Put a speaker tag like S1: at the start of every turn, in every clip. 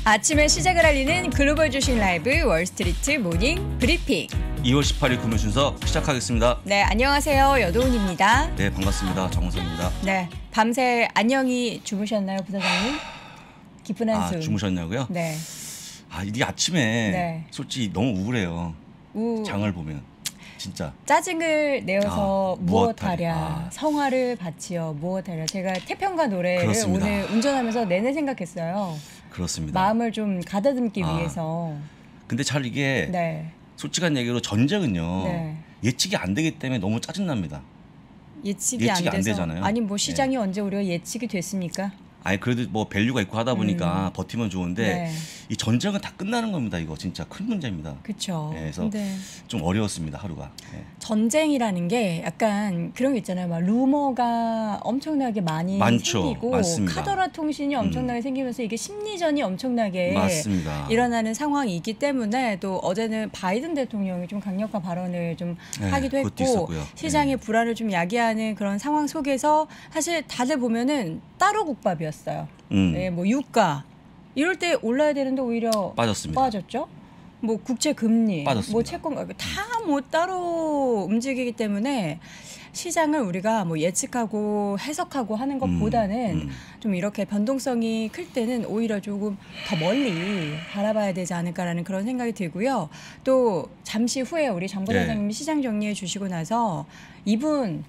S1: 아침에 시작을 알리는 글로벌 주식 라이브 월스트리트 모닝 브리핑.
S2: 2월 18일 금요 순서 시작하겠습니다.
S1: 네, 안녕하세요. 여도훈입니다.
S2: 네, 반갑습니다. 정우성입니다.
S1: 네, 밤새 안녕히 주무셨나요, 부사장님? 깊은 한숨.
S2: 주무셨냐고요?
S1: 네.
S2: 이게 아침에
S1: 네.
S2: 솔직히 너무 우울해요. 장을 보면. 진짜.
S1: 짜증을 내어서 무엇하랴.
S2: 무엇하랴.
S1: 성화를 바치어 무엇하랴. 제가 태평가 노래를
S2: 그렇습니다.
S1: 오늘 운전하면서 내내 생각했어요.
S2: 그렇습니다.
S1: 마음을 좀 가다듬기 위해서.
S2: 근데 잘 이게
S1: 네.
S2: 솔직한 얘기로 전쟁은요.
S1: 네.
S2: 예측이 안 되기 때문에 너무 짜증납니다.
S1: 예측이 안
S2: 안
S1: 돼서.
S2: 되잖아요.
S1: 아니 뭐 시장이 언제 우리가 예측이 됐습니까?
S2: 그래도 뭐 밸류가 있고 하다 보니까 버티면 좋은데
S1: 네.
S2: 이 전쟁은 다 끝나는 겁니다. 이거 진짜 큰 문제입니다.
S1: 그렇죠.
S2: 그래서
S1: 근데
S2: 좀 어려웠습니다. 하루가.
S1: 전쟁이라는 게 약간 그런 게 있잖아요. 막 루머가 엄청나게 많이
S2: 많죠.
S1: 생기고
S2: 맞습니다.
S1: 카더라 통신이 엄청나게 생기면서 이게 심리전이 엄청나게
S2: 맞습니다.
S1: 일어나는 상황이기 때문에 또 어제는 바이든 대통령이 좀 강력한 발언을 좀 하기도
S2: 그것도
S1: 했고
S2: 있었고요.
S1: 시장의 불안을 좀 야기하는 그런 상황 속에서 사실 다들 보면은 따로 국밥이었어요. 네, 뭐 유가 이럴 때 올라야 되는데 오히려
S2: 빠졌습니다.
S1: 빠졌죠. 뭐 국채 금리,
S2: 빠졌습니다.
S1: 뭐 채권 가격 다 뭐 따로 움직이기 때문에 시장을 우리가 뭐 예측하고 해석하고 하는 것보다는 좀 이렇게 변동성이 클 때는 오히려 조금 더 멀리 바라봐야 되지 않을까라는 그런 생각이 들고요. 또 잠시 후에 우리 장 부사장님이 시장 정리해 주시고 나서 이분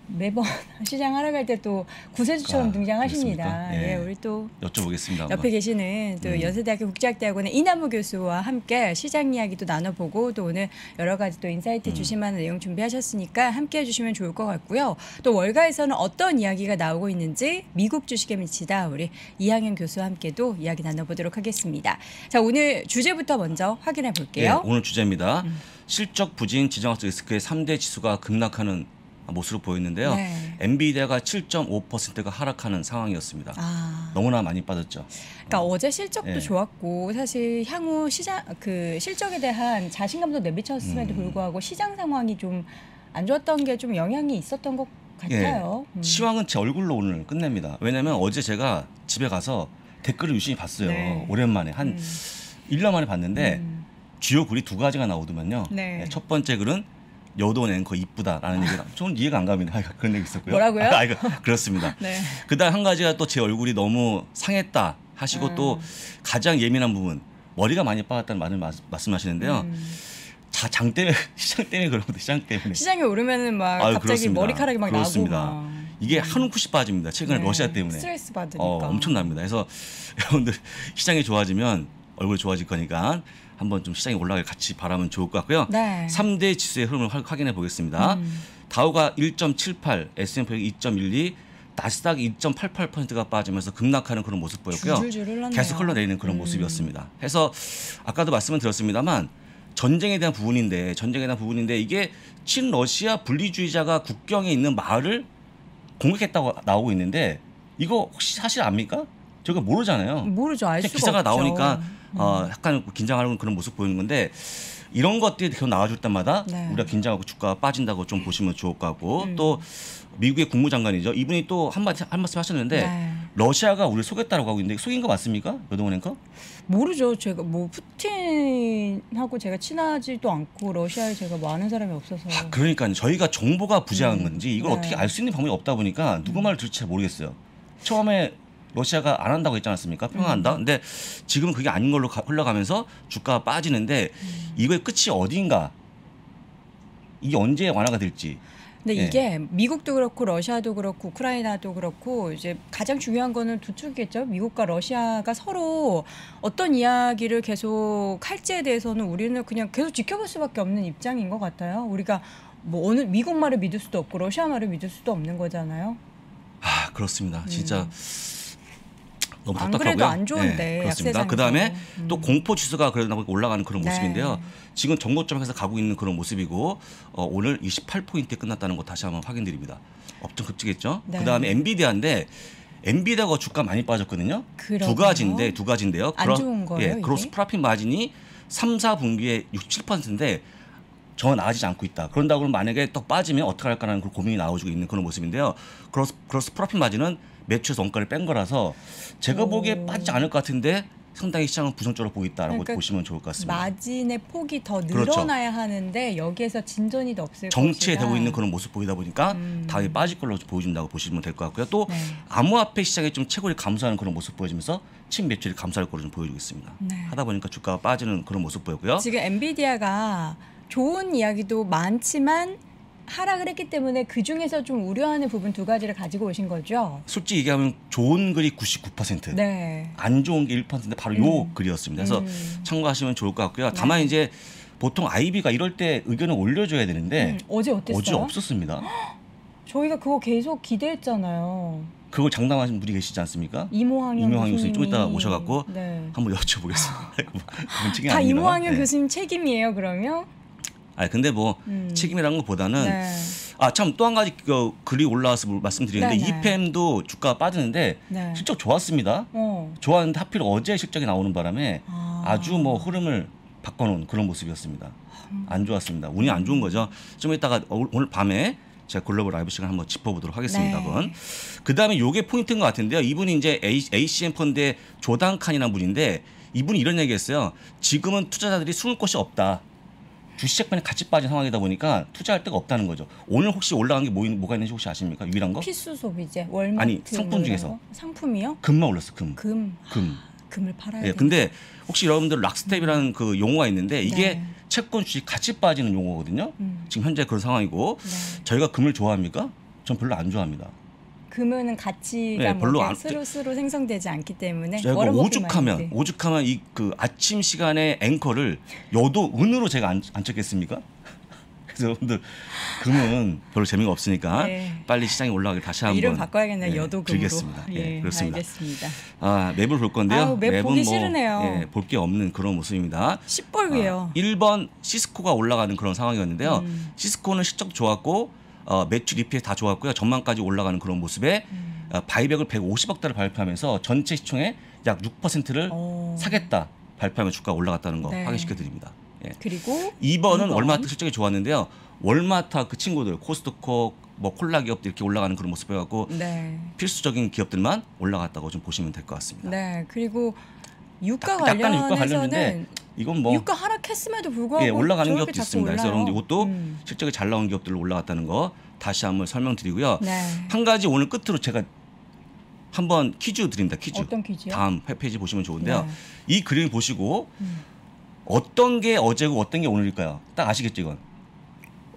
S1: 매번 시장 하락할 때 또 구세주처럼 등장하십니다.
S2: 그렇습니까?
S1: 우리 또
S2: 여쭤보겠습니다.
S1: 옆에
S2: 한번.
S1: 계시는 또 연세대학교 국제학대학원의 이남우 교수와 함께 시장 이야기도 나눠보고 또 오늘 여러 가지 또 인사이트 주실 만한 내용 준비하셨으니까 함께 해주시면 좋을 것 같고요. 또 월가에서는 어떤 이야기가 나오고 있는지 미국 주식에 미치다 우리 이항현 교수와 함께도 이야기 나눠보도록 하겠습니다. 자, 오늘 주제부터 먼저 확인해 볼게요.
S2: 오늘 주제입니다. 실적 부진 지정학적 리스크의 3대 지수가 급락하는 모습으로 보였는데요. 엔비디아가 7.5%가 하락하는 상황이었습니다. 너무나 많이 빠졌죠.
S1: 그러니까 어제 실적도 좋았고 사실 향후 시장 그 실적에 대한 자신감도 내비쳤음에도 불구하고 시장 상황이 좀 안 좋았던 게 좀 영향이 있었던 것 같아요.
S2: 시황은 제 얼굴로 오늘 끝냅니다. 왜냐하면 어제 제가 집에 가서 댓글을 유심히 봤어요. 오랜만에 한 1년 만에 봤는데 주요 글이 두 가지가 나오더만요. 첫 번째 글은 여돈 앵커 이쁘다라는 얘기가 저는 이해가 안 갑니다. 그런 얘기 있었고요.
S1: 뭐라고요?
S2: 그렇습니다. 그다음 한 가지가 또 제 얼굴이 너무 상했다 하시고 또 가장 예민한 부분 머리가 많이 빠졌다는 말을 말씀하시는데요. 장 때문에 시장 때문에 그런 것도 시장 때문에
S1: 시장이 오르면은 막 갑자기
S2: 그렇습니다.
S1: 머리카락이 막
S2: 그렇습니다.
S1: 나고 막.
S2: 이게 한 움큼씩 빠집니다. 최근에 러시아 때문에
S1: 스트레스 받으니까
S2: 엄청납니다. 그래서 여러분들 시장이 좋아지면 얼굴이 좋아질 거니까 한번 좀 시장이 올라가길 같이 바라면 좋을 것 같고요. 3대 지수의 흐름을 확인해 보겠습니다. 다우가 1.78, S&P 2.12, 나스닥이 2.88%가 빠지면서 급락하는 그런 모습 보였고요. 계속 흘러내리는 그런 모습이었습니다. 해서 아까도 말씀을 드렸습니다만 전쟁에 대한 부분인데 이게 친러시아 분리주의자가 국경에 있는 마을을 공격했다고 나오고 있는데 이거 혹시 사실 압니까? 저거 모르잖아요.
S1: 모르죠. 알 수가
S2: 기사가
S1: 없죠.
S2: 나오니까 약간 긴장하는 그런 모습 보이는 건데 이런 것들이 계속 나와줄 때마다 우리가 긴장하고 주가가 빠진다고 좀 보시면 좋을 것 같고 또 미국의 국무장관이죠. 이분이 또 한 말씀 하셨는데 러시아가 우리를 속였다고 하고 있는데 속인 거 맞습니까? 여동원 앵커?
S1: 모르죠. 제가 뭐 푸틴하고 제가 친하지도 않고 러시아에 제가 뭐 아는 사람이 없어서.
S2: 그러니까요. 저희가 정보가 부재한 건지 이걸 어떻게 알 수 있는 방법이 없다 보니까 누구 말을 들을지 잘 모르겠어요. 처음에 러시아가 안 한다고 했지 않았습니까? 평화한다. 근데 지금은 그게 아닌 걸로 흘러가면서 주가가 빠지는데 이거의 끝이 어디인가? 이게 언제 완화가 될지.
S1: 근데 이게 미국도 그렇고 러시아도 그렇고 우크라이나도 그렇고 이제 가장 중요한 거는 두 축이겠죠. 미국과 러시아가 서로 어떤 이야기를 계속 할지에 대해서는 우리는 그냥 계속 지켜볼 수밖에 없는 입장인 것 같아요. 우리가 뭐 어느 미국 말을 믿을 수도 없고 러시아 말을 믿을 수도 없는 거잖아요.
S2: 그렇습니다. 진짜 너무
S1: 안
S2: 답답하고요.
S1: 그래도 안 좋은데.
S2: 그렇습니다. 그다음에 또 공포 지수가 그러다 보니까 올라가는 그런 모습인데요. 지금 정고점에서 가고 있는 그런 모습이고 오늘 28포인트에 끝났다는 거 다시 한번 확인드립니다. 엄청 급증했죠. 그다음에 엔비디아인데 엔비디아가 주가 많이 빠졌거든요. 두 가지인데요.
S1: 안 좋은 거예요.
S2: 그로스 프라핏 마진이 3, 4분기에 67%인데 저 나아지지 않고 있다. 그런다고 그러면 만약에 또 빠지면 어떻게 할까라는 그 고민이 나오고 있는 그런 모습인데요. 그로스 프로핏 마진은 매출에서 원가를 뺀 거라서 제가 보기에 빠지지 않을 것 같은데 상당히 시장은 부정적으로 보고 있다라고
S1: 그러니까
S2: 보시면 좋을 것 같습니다.
S1: 마진의 폭이 더
S2: 그렇죠.
S1: 늘어나야 하는데 여기에서 진전이 없을
S2: 정체에
S1: 것이다.
S2: 되고 있는 그런 모습 보이다 보니까 다음에 빠질 걸로 보여준다고 보시면 될 것 같고요. 또
S1: 네.
S2: 암호화폐 시장에 좀 채굴이 감소하는 그런 모습 보여지면서 침 매출이 감소할 걸로 좀 보여주고 있습니다.
S1: 네.
S2: 하다 보니까 주가가 빠지는 그런 모습 보였고요.
S1: 지금 엔비디아가 좋은 이야기도 많지만 하락을 했기 때문에 그 중에서 좀 우려하는 부분 두 가지를 가지고 오신 거죠.
S2: 솔직히 얘기하면 좋은 글이 99%,
S1: 네.
S2: 안 좋은 게 1%인데 바로 요 글이었습니다. 그래서 참고하시면 좋을 것 같고요. 다만 이제 보통 아이비가 이럴 때 의견을 올려줘야 되는데
S1: 어제 어땠어요?
S2: 어제 없었습니다.
S1: 저희가 그거 계속 기대했잖아요.
S2: 그걸 장담하신 분이 계시지 않습니까?
S1: 이모항영
S2: 교수님 좀 이따 모셔갖고
S1: 네.
S2: 한번 여쭤보겠습니다. 그건 책임이
S1: 다
S2: 아니라.
S1: 이모항영
S2: 네.
S1: 교수님 책임이에요, 그러면?
S2: 아 근데 뭐 책임이라는 것보다는
S1: 네.
S2: 아 참 또 한 가지 글이 올라와서 말씀드리는데
S1: 네네.
S2: EPM도 주가가 빠지는데
S1: 네.
S2: 실적 좋았습니다. 좋았는데 하필 어제 실적이 나오는 바람에 아주 뭐 흐름을 바꿔놓은 그런 모습이었습니다. 안 좋았습니다. 운이 안 좋은 거죠. 좀 이따가 오늘 밤에 제가 글로벌 라이브 시간 한번 짚어보도록 하겠습니다.
S1: 네.
S2: 그 다음에 요게 포인트인 것 같은데요. 이분이 이제 ACM 펀드의 조단칸이라는 분인데 이분이 이런 얘기했어요. 지금은 투자자들이 숨을 곳이 없다. 주식시장판이 같이 빠진 상황이다 보니까 투자할 데가 없다는 거죠. 오늘 혹시 올라간 게 뭐가 있는지 혹시 아십니까? 유일한 거?
S1: 필수 소비재, 월마트
S2: 아니 상품 중에서
S1: 상품이요?
S2: 금만 올랐어. 금.
S1: 금을 팔아야
S2: 예,
S1: 돼.
S2: 근데 혹시 여러분들 락스텝이라는 그 용어가 있는데 이게
S1: 네.
S2: 채권 주식 같이 빠지는 용어거든요. 지금 현재 그런 상황이고
S1: 네.
S2: 저희가 금을 좋아합니까? 전 별로 안 좋아합니다.
S1: 금은 가치가
S2: 네, 별로
S1: 스스로 생성되지 않기 때문에
S2: 제가 오죽하면 이 그 아침 시간에 앵커를 여도 은으로 제가 안 쳤겠습니까? 그래서 여러분들 금은 별로 재미가 없으니까
S1: 네.
S2: 빨리 시장에 올라가길 다시 한번
S1: 이름 바꿔야겠네요. 여도금으로.
S2: 드리겠습니다.
S1: 예,
S2: 그렇습니다.
S1: 알겠습니다.
S2: 아, 맵을 볼 건데요.
S1: 아우, 맵 보기 싫으네요.
S2: 예, 볼 게 없는 그런 모습입니다.
S1: 시뻘겋게요.
S2: 1번 시스코가 올라가는 그런 상황이었는데요. 시스코는 실적 좋았고 매출 EPS 다 좋았고요. 전망까지 올라가는 그런 모습에 바이백을 150억 달러 발표하면서 전체 시총의 약 6%를 사겠다 발표하면 주가가 올라갔다는 거
S1: 네.
S2: 확인시켜 드립니다. 예.
S1: 그리고
S2: 2번은 월마트 실적이 좋았는데요. 월마트 그 친구들 코스트코 뭐 콜라 기업들 이렇게 올라가는 그런 모습 해갖고
S1: 네.
S2: 필수적인 기업들만 올라갔다고 좀 보시면 될 것 같습니다.
S1: 네. 그리고 유가
S2: 약간 유가 관련인데
S1: 관련해서는
S2: 이건 뭐
S1: 유가 하락했음에도 불구하고
S2: 예, 올라가는
S1: 저렇게
S2: 기업도
S1: 자꾸
S2: 있습니다. 그래서
S1: 올라요.
S2: 여러분들 이것도 실적이 잘 나온 기업들로 올라갔다는 거 다시 한번 설명드리고요.
S1: 네.
S2: 한 가지 오늘 끝으로 제가 한번 퀴즈 드립니다. 퀴즈.
S1: 어떤 퀴즈요?
S2: 다음 페이지 보시면 좋은데요.
S1: 네.
S2: 이 그림 보시고 어떤 게 어제고 어떤 게 오늘일까요? 딱 아시겠죠 이건?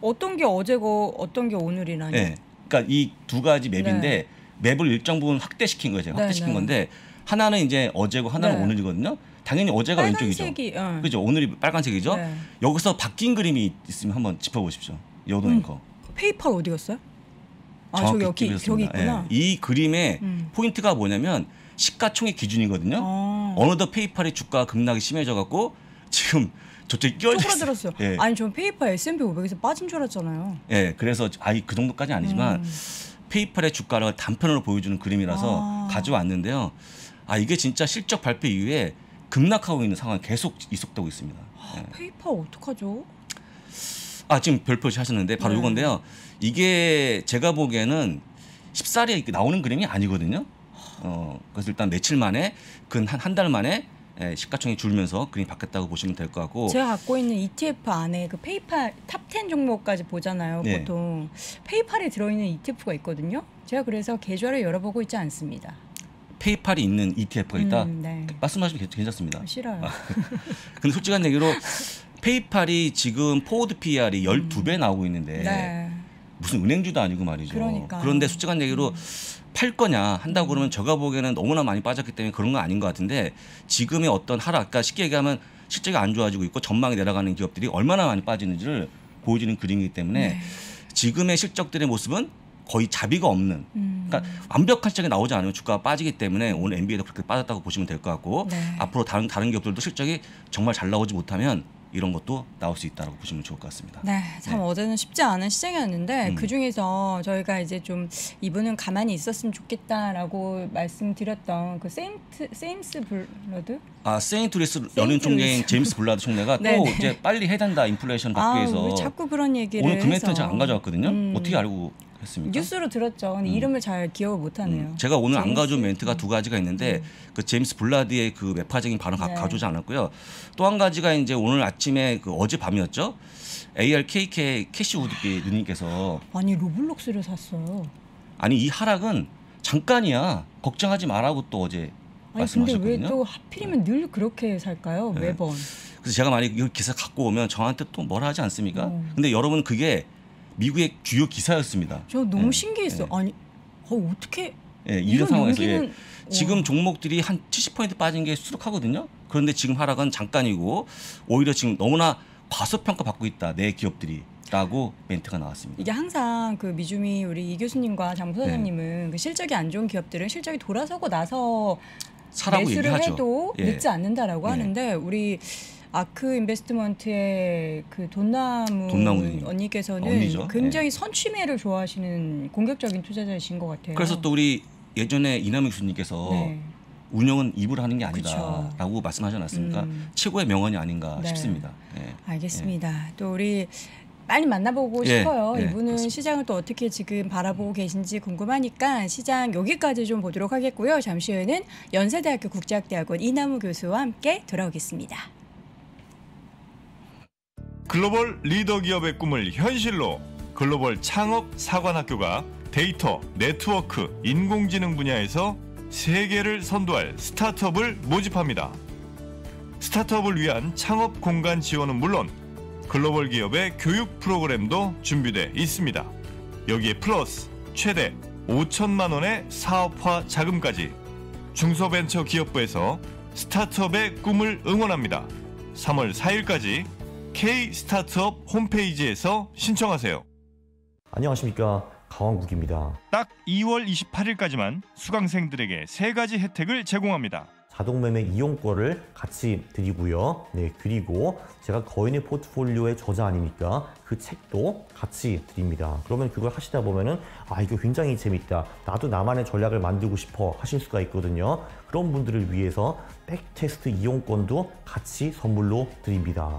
S1: 어떤 게 어제고 어떤 게 오늘이라니?
S2: 네. 그러니까 이 두 가지 맵인데 맵을 일정 부분 확대시킨 거예요. 제가
S1: 네,
S2: 확대시킨
S1: 네.
S2: 건데 하나는 이제 어제고 하나는
S1: 네.
S2: 오늘이거든요. 당연히 어제가 왼쪽이죠.
S1: 빨간색이, 응.
S2: 그죠? 오늘이 빨간색이죠.
S1: 네.
S2: 여기서 바뀐 그림이 있으면 한번 짚어보십시오. 여도 앵커.
S1: 페이팔 어디 갔어요? 아,
S2: 정확히
S1: 저기 여기
S2: 찝으셨습니다.
S1: 있구나.
S2: 예. 이 그림의 포인트가 뭐냐면 시가총액 기준이거든요. 어느덧 페이팔의 주가 급락이 심해져 갖고 지금 저쪽에 끼어져 있어요.
S1: 쪼그라들었어요.
S2: 예.
S1: 아니 전 페이팔 S&P 500에서 빠진 줄 알았잖아요.
S2: 예, 그래서 그 정도까지는 아니지만 페이팔의 주가를 단편으로 보여주는 그림이라서 가져왔는데요. 아 이게 진짜 실적 발표 이후에 급락하고 있는 상황이 계속 지속되고 있습니다. 예.
S1: 페이팔 어떡하죠?
S2: 아 지금 별표시 하셨는데 바로
S1: 네.
S2: 이건데요. 이게 제가 보기에는 쉽사리 이렇게 나오는 그림이 아니거든요. 그래서 일단 며칠 만에 한 달 만에 시가총액이 줄면서 그림이 바뀌었다고 보시면 될 것 같고.
S1: 제가 갖고 있는 ETF 안에 그 페이팔 탑10 종목까지 보잖아요.
S2: 네.
S1: 보통 페이팔에 들어있는 ETF가 있거든요. 제가 그래서 계좌를 열어보고 있지 않습니다.
S2: 페이팔이 있는 ETF가 있다.
S1: 네.
S2: 말씀하시면 괜찮습니다.
S1: 싫어요.
S2: 근데 솔직한 얘기로 페이팔이 지금 포워드 PER이 12배 나오고 있는데
S1: 네.
S2: 무슨 은행주도 아니고 말이죠.
S1: 그러니까요.
S2: 그런데 솔직한 얘기로 팔 거냐 한다고 그러면 제가 보기에는 너무나 많이 빠졌기 때문에 그런 건 아닌 것 같은데 지금의 어떤 하락, 그러니까 쉽게 얘기하면 실적이 안 좋아지고 있고 전망이 내려가는 기업들이 얼마나 많이 빠지는지를 보여주는 그림이기 때문에
S1: 네.
S2: 지금의 실적들의 모습은 거의 자비가 없는, 그러니까 완벽한 실적이 나오지 않으면 주가가 빠지기 때문에 오늘 NBA도 그렇게 빠졌다고 보시면 될 것 같고
S1: 네.
S2: 앞으로 다른 기업들도 실적이 정말 잘 나오지 못하면 이런 것도 나올 수 있다고 보시면 좋을 것 같습니다.
S1: 네, 참 어제는 쉽지 않은 시장이었는데 그 중에서 저희가 이제 좀 이분은 가만히 있었으면 좋겠다라고 말씀드렸던 그 세임스 블러드?
S2: 아 세인트루이스 연은 총재인 제임스 블라드 총재가 또
S1: 네네.
S2: 이제 빨리 해야 된다 인플레이션 받기 위해서
S1: 왜 자꾸 그런 얘기를
S2: 오늘 그 멘트는
S1: 해서.
S2: 제가 안 가져왔거든요. 어떻게 알고 했습니까?
S1: 뉴스로 들었죠. 근데 이름을 잘 기억을 못하네요.
S2: 제가 오늘 안 가져온 멘트가 두 가지가 있는데 그 제임스 블라디의 그 매파적인 발언
S1: 네.
S2: 가져오지 않았고요. 또 한 가지가 이제 오늘 아침에 그 어제 밤이었죠. ARKK 캐시 우드비 누님께서
S1: 아니 로블록스를 샀어요.
S2: 아니 이 하락은 잠깐이야. 걱정하지 말라고 또 어제
S1: 아니
S2: 말씀하셨거든요.
S1: 근데 왜 또 하필이면 늘 그렇게 살까요?
S2: 네.
S1: 매번.
S2: 그래서 제가 만약 이 기사 갖고 오면 저한테 또 뭐라 하지 않습니까? 근데 여러분 그게 미국의 주요 기사였습니다.
S1: 저 너무
S2: 네.
S1: 신기했어요.
S2: 네.
S1: 아니 어떻게
S2: 예, 이런
S1: 이런
S2: 상황에서
S1: 용기는-
S2: 지금 종목들이 한 70% 빠진 게 수록하거든요. 그런데 지금 하락은 잠깐이고 오히려 지금 너무나 과소평가 받고 있다 내 기업들이라고 멘트가 나왔습니다.
S1: 이게 항상 그 미주미 우리 이 교수님과 장 부사장님은 그 실적이 안 좋은 기업들은 실적이 돌아서고 나서
S2: 사라고
S1: 매수를
S2: 얘기하죠.
S1: 해도
S2: 예.
S1: 늦지 않는다라고
S2: 예.
S1: 하는데 우리 아크 인베스트먼트의 그 돈나무
S2: 돈나무님.
S1: 언니께서는
S2: 언니죠.
S1: 굉장히 선취매를 좋아하시는 공격적인 투자자이신 것 같아요.
S2: 그래서 또 우리 예전에 이남희 교수님께서
S1: 네.
S2: 운영은 입으로 하는 게
S1: 그쵸.
S2: 아니다라고 말씀하지 않았습니까? 최고의 명언이 아닌가
S1: 네.
S2: 싶습니다. 예.
S1: 알겠습니다. 또 우리 빨리 만나보고
S2: 예,
S1: 싶어요.
S2: 예,
S1: 이분은
S2: 그렇습니다.
S1: 시장을 또 어떻게 지금 바라보고 계신지 궁금하니까 시장 여기까지 좀 보도록 하겠고요. 잠시 후에는 연세대학교 국제학대학원 이남우 교수와 함께 돌아오겠습니다.
S3: 글로벌 리더 기업의 꿈을 현실로 글로벌 창업 사관학교가 데이터, 네트워크, 인공지능 분야에서 세계를 선도할 스타트업을 모집합니다. 스타트업을 위한 창업 공간 지원은 물론 글로벌 기업의 교육 프로그램도 준비돼 있습니다. 여기에 플러스 최대 5천만 원의 사업화 자금까지 중소벤처기업부에서 스타트업의 꿈을 응원합니다. 3월 4일까지 K-스타트업 홈페이지에서 신청하세요.
S4: 안녕하십니까, 강원국입니다.
S3: 딱 2월 28일까지만 수강생들에게 3가지 혜택을 제공합니다.
S4: 자동매매 이용권을 같이 드리고요. 네, 그리고 제가 거인의 포트폴리오의 저자 아닙니까? 그 책도 같이 드립니다. 그러면 그걸 하시다 보면은 이거 굉장히 재밌다. 나도 나만의 전략을 만들고 싶어 하실 수가 있거든요. 그런 분들을 위해서 백테스트 이용권도 같이 선물로 드립니다.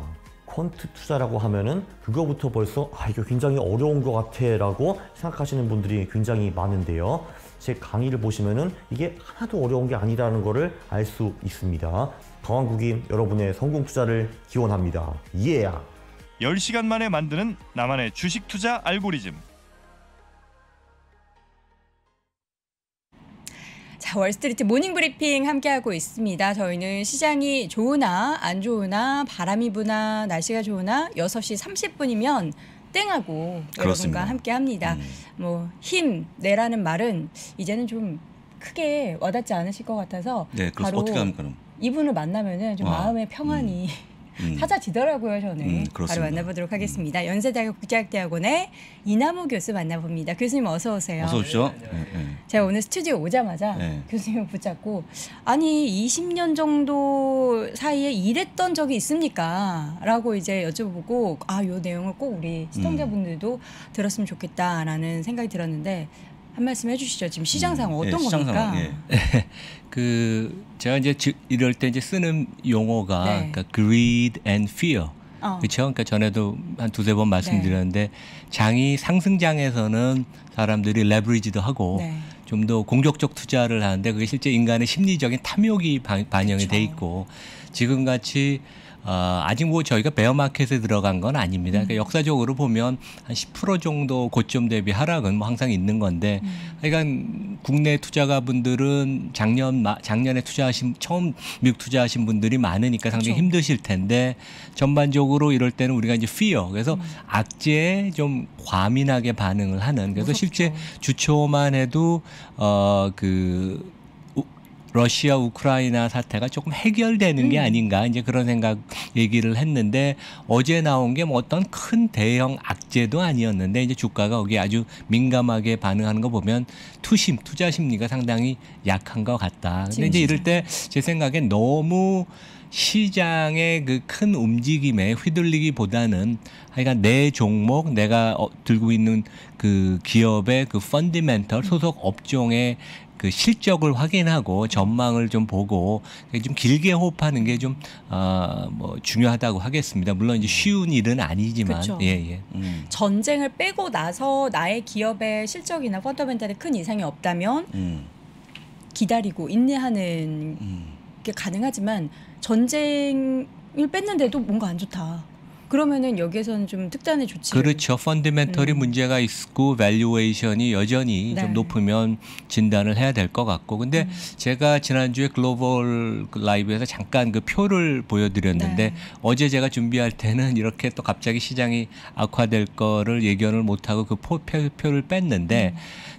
S4: 퀀트 투자라고 하면은 그거부터 벌써 이거 굉장히 어려운 것 같아 라고 생각하시는 분들이 굉장히 많은데요. 제 강의를 보시면은 이게 하나도 어려운 게 아니라는 거를 알 수 있습니다. 강원국이 여러분의 성공 투자를 기원합니다. 예!
S3: 10시간 만에 만드는 나만의 주식 투자 알고리즘.
S1: 자, 월스트리트 모닝 브리핑 함께하고 있습니다. 저희는 시장이 좋으나 안 좋으나 바람이 부나 날씨가 좋으나 6시 30분이면 땡하고
S2: 그렇습니다.
S1: 여러분과 함께합니다. 뭐 힘내라는 말은 이제는 좀 크게 와닿지 않으실 것 같아서
S2: 네, 그래서
S1: 바로
S2: 어떻게 합니까? 그럼?
S1: 이분을 만나면은 좀 마음의 평안이 찾아지더라고요. 저는 바로
S2: 그렇습니다.
S1: 만나보도록 하겠습니다. 연세대학교 국제학대학원의 이남우 교수 만나봅니다. 교수님 어서 오세요.
S2: 어서 오십시오.
S1: 제가 오늘 스튜디오 오자마자
S2: 네.
S1: 교수님을 붙잡고 아니 20년 정도 사이에 일했던 적이 있습니까? 라고 이제 여쭤보고 요 내용을 꼭 우리 시청자분들도 들었으면 좋겠다라는 생각이 들었는데 한 말씀 해주시죠. 지금 시장 상황 어떤
S2: 시장
S1: 겁니까?
S2: 상황, 예.
S5: 제가 이제 이럴 때 이제 쓰는 용어가
S1: 네.
S5: 그러니까 greed and fear. 그렇죠. 그러니까 전에도 한 두세 번 말씀드렸는데 장이 상승장에서는 사람들이 레버리지도 하고
S1: 네.
S5: 좀 더 공격적 투자를 하는데 그게 실제 인간의 심리적인 탐욕이 반영이 돼 있고 지금 같이 아직 뭐 저희가 베어마켓에 들어간 건 아닙니다. 그러니까 역사적으로 보면 한 10% 정도 고점 대비 하락은 뭐 항상 있는 건데, 그러니까 국내 투자가분들은 작년에 처음 미국 투자하신 분들이 많으니까 상당히
S1: 그렇죠.
S5: 힘드실 텐데 전반적으로 이럴 때는 우리가 이제 fear, 그래서 악재에 좀 과민하게 반응을 하는. 그래서
S1: 무섭죠.
S5: 실제 주초만 해도 러시아 우크라이나 사태가 조금 해결되는 게 아닌가 이제 그런 생각 얘기를 했는데 어제 나온 게 뭐 어떤 큰 대형 악재도 아니었는데 이제 주가가 거기에 아주 민감하게 반응하는 거 보면 투자 심리가 상당히 약한 것 같다. 근데 이제 이럴 때 제 생각엔 너무 시장의 그 큰 움직임에 휘둘리기보다는 하여간 내 종목 내가 들고 있는 그 기업의 그 펀디멘털 소속 업종의 그 실적을 확인하고 전망을 좀 보고 좀 길게 호흡하는 게 좀 뭐 중요하다고 하겠습니다. 물론 이제 쉬운 일은 아니지만
S1: 그쵸.
S5: 예.
S1: 전쟁을 빼고 나서 나의 기업의 실적이나 펀더멘탈에 큰 이상이 없다면 기다리고 인내하는 게 가능하지만 전쟁을 뺐는데도 뭔가 안 좋다. 그러면은 여기에서는 좀 특단의 조치를
S5: 그렇죠. 펀더멘털이 문제가 있고 밸류에이션이 여전히
S1: 네.
S5: 좀 높으면 진단을 해야 될 것 같고. 근데 제가 지난주에 글로벌 라이브에서 잠깐 그 표를 보여드렸는데
S1: 네.
S5: 어제 제가 준비할 때는 이렇게 또 갑자기 시장이 악화될 거를 예견을 못하고 그 표를 뺐는데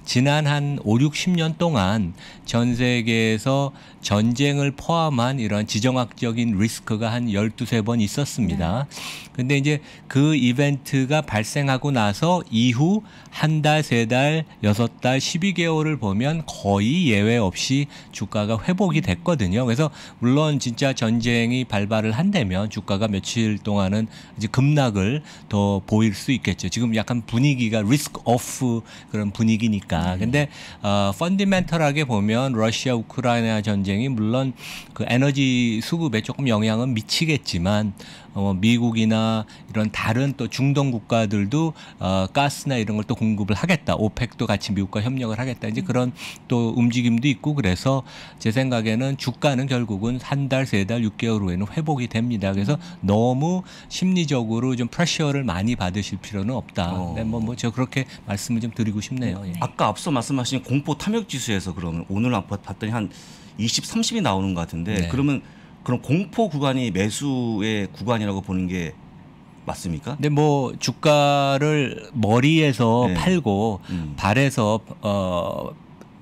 S5: 지난 한 5, 60년 동안 전 세계에서 전쟁을 포함한 이런 지정학적인 리스크가 한 12~13번 있었습니다. 근데 이제 그 이벤트가 발생하고 나서 이후 한 달, 세 달, 6달, 12개월을 보면 거의 예외 없이 주가가 회복이 됐거든요. 그래서 물론 진짜 전쟁이 발발을 한다면 주가가 며칠 동안은 이제 급락을 더 보일 수 있겠죠. 지금 약간 분위기가 리스크 오프 그런 분위기니까. 근데 펀디멘털하게 보면 러시아 우크라이나 전쟁이 물론 그 에너지 수급에 조금 영향은 미치겠지만 미국이나 이런 다른 또 중동 국가들도 가스나 이런 걸 또 공급을 하겠다. 오펙도 같이 미국과 협력을 하겠다. 이제 그런 또 움직임도 있고 그래서 제 생각에는 주가는 결국은 한 달, 세 달, 6개월 후에는 회복이 됩니다. 그래서 너무 심리적으로 좀 프레셔를 많이 받으실 필요는 없다. 네, 저 그렇게 말씀을 좀 드리고 싶네요. 예.
S2: 아까 앞서 말씀하신 공포 탐욕 지수에서 그러면 오늘 봤더니 한 20, 30이 나오는 것 같은데
S5: 네.
S2: 그러면 그런 공포 구간이 매수의 구간이라고 보는 게 맞습니까?
S5: 근데 뭐 주가를 머리에서
S2: 네.
S5: 팔고 발에서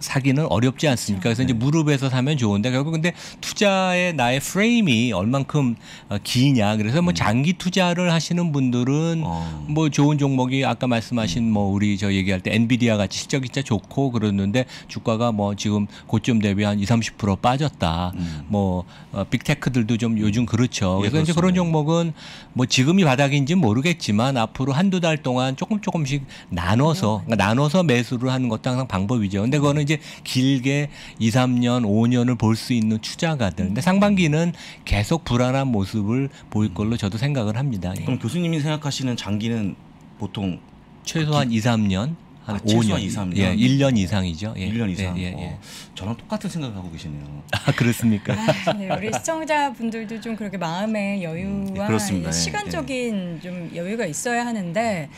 S5: 사기는 어렵지 않습니까? 그래서 이제 무릎에서 사면 좋은데 결국 근데 투자의 나의 프레임이 얼만큼 기냐. 그래서 뭐 장기 투자를 하시는 분들은 뭐 좋은 종목이 아까 말씀하신 뭐 우리 저 얘기할 때 엔비디아 같이 실적이 진짜 좋고 그러는데 주가가 뭐 지금 고점 대비 한 20~30% 빠졌다. 뭐 빅테크들도 좀 요즘 그렇죠.
S2: 예,
S5: 그래서 이제 그런 종목은 뭐 지금이 바닥인지는 모르겠지만 앞으로 한두 달 동안 조금씩 나눠서 그러니까 나눠서 매수를 하는 것도 항상 방법이죠. 근데 그거는 이제 길게 2, 3년, 5년을 볼 수 있는 투자가들. 근데 상반기는 계속 불안한 모습을 보일 걸로 저도 생각을 합니다. 예.
S2: 그럼 교수님이 생각하시는 장기는 보통
S5: 최소한 2, 3년, 한 5년.
S2: 최소한 2, 3년.
S5: 예, 1년 이상이죠. 예.
S2: 1년 이상.
S5: 예.
S2: 저랑 똑같은 생각을 하고 계시네요.
S5: 아, 그렇습니까?
S1: 네, 우리 시청자분들도 좀 그렇게 마음의 여유와
S2: 그렇습니다.
S1: 시간적인 좀 여유가 있어야 하는데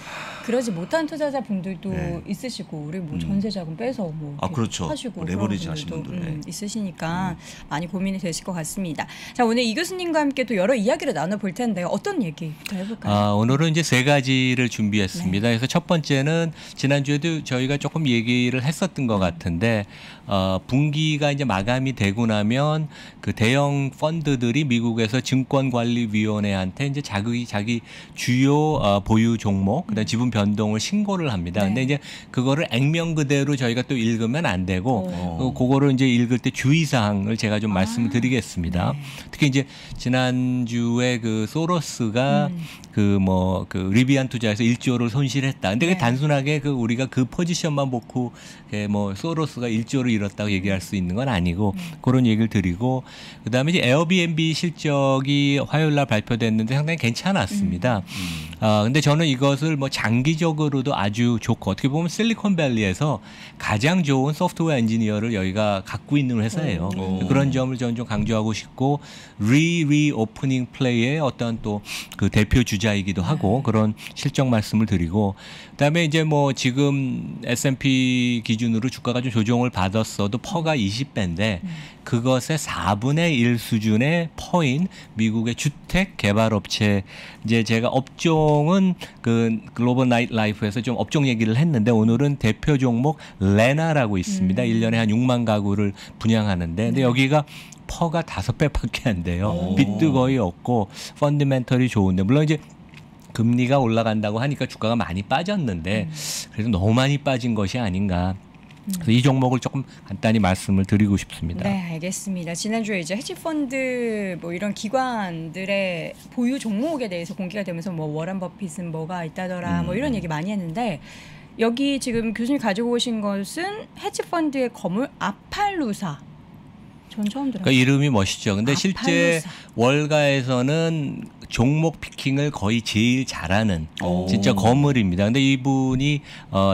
S1: 그러지 못한 투자자분들도 있으시고 우리 뭐 전세자금 빼서 뭐
S2: 그렇죠.
S1: 하시고
S2: 레버리지
S1: 그런
S2: 하신
S1: 분들도,
S2: 분들.
S1: 있으시니까 많이 고민이 되실 것 같습니다. 자, 오늘 이 교수님과 함께 또 여러 이야기를 나눠볼 텐데요. 어떤 얘기부터 해볼까요?
S5: 오늘은 이제 세 가지를 준비했습니다. 그래서 첫 번째는 지난주에도 저희가 조금 얘기를 했었던 것 같은데 분기가 이제 마감이 되고 나면 그 대형 펀드들이 미국에서 증권관리위원회한테 이제 자기 주요 보유 종목, 그다음 지분 변동을 신고를 합니다. 근데 이제 그거를 액면 그대로 저희가 또 읽으면 안 되고 그거를 이제 읽을 때 주의사항을 제가 좀 말씀을 드리겠습니다. 특히 이제 지난주에 그 소로스가 그 리비안 투자에서 1조를 손실했다. 근데 그게 단순하게 그 우리가 그 포지션만 보고 뭐 소로스가 1조를 잃었다고 얘기할 수 있는 건 아니고 그런 얘기를 드리고 그다음에 이제 에어비앤비 실적이 화요일 날 발표됐는데 상당히 괜찮았습니다. 근데 저는 이것을 뭐 장기적으로도 아주 좋고 어떻게 보면 실리콘밸리에서 가장 좋은 소프트웨어 엔지니어를 여기가 갖고 있는 회사예요. 그런 점을 저는 좀 강조하고 싶고 리오프닝 플레이의 어떤 또 그 대표 주자이기도 하고 그런 실적 말씀을 드리고 그다음에 이제 뭐 지금 S&P 기준으로 주가가 좀 조정을 받았어도 퍼가 20배인데 그것의 4분의 1 수준의 퍼인 미국의 주택 개발 업체 이제 제가 업종은 그 글로벌 나이트 라이프에서 좀 업종 얘기를 했는데 오늘은 대표 종목 레나라고 있습니다. 1년에 한 6만 가구를 분양하는데 근데 여기가 퍼가 5배밖에 안 돼요. 빚도 거의 없고 펀더멘털이 좋은데 물론 이제 금리가 올라간다고 하니까 주가가 많이 빠졌는데 그래도 너무 많이 빠진 것이 아닌가. 그래서 이 종목을 조금 간단히 말씀을 드리고 싶습니다.
S1: 네, 알겠습니다. 지난주에 이제 헤지펀드 뭐 이런 기관들의 보유 종목에 대해서 공개가 되면서 뭐 워런 버핏은 뭐가 있다더라 뭐 이런 얘기 많이 했는데 여기 지금 교수님 가지고 오신 것은 헤지펀드의 거물 아팔루사. 전 처음 들어요.
S5: 그러니까 이름이 멋있죠. 근데 실제
S1: 아팔루사.
S5: 월가에서는 종목 피킹을 거의 제일 잘하는 진짜 거물입니다. 근데 이분이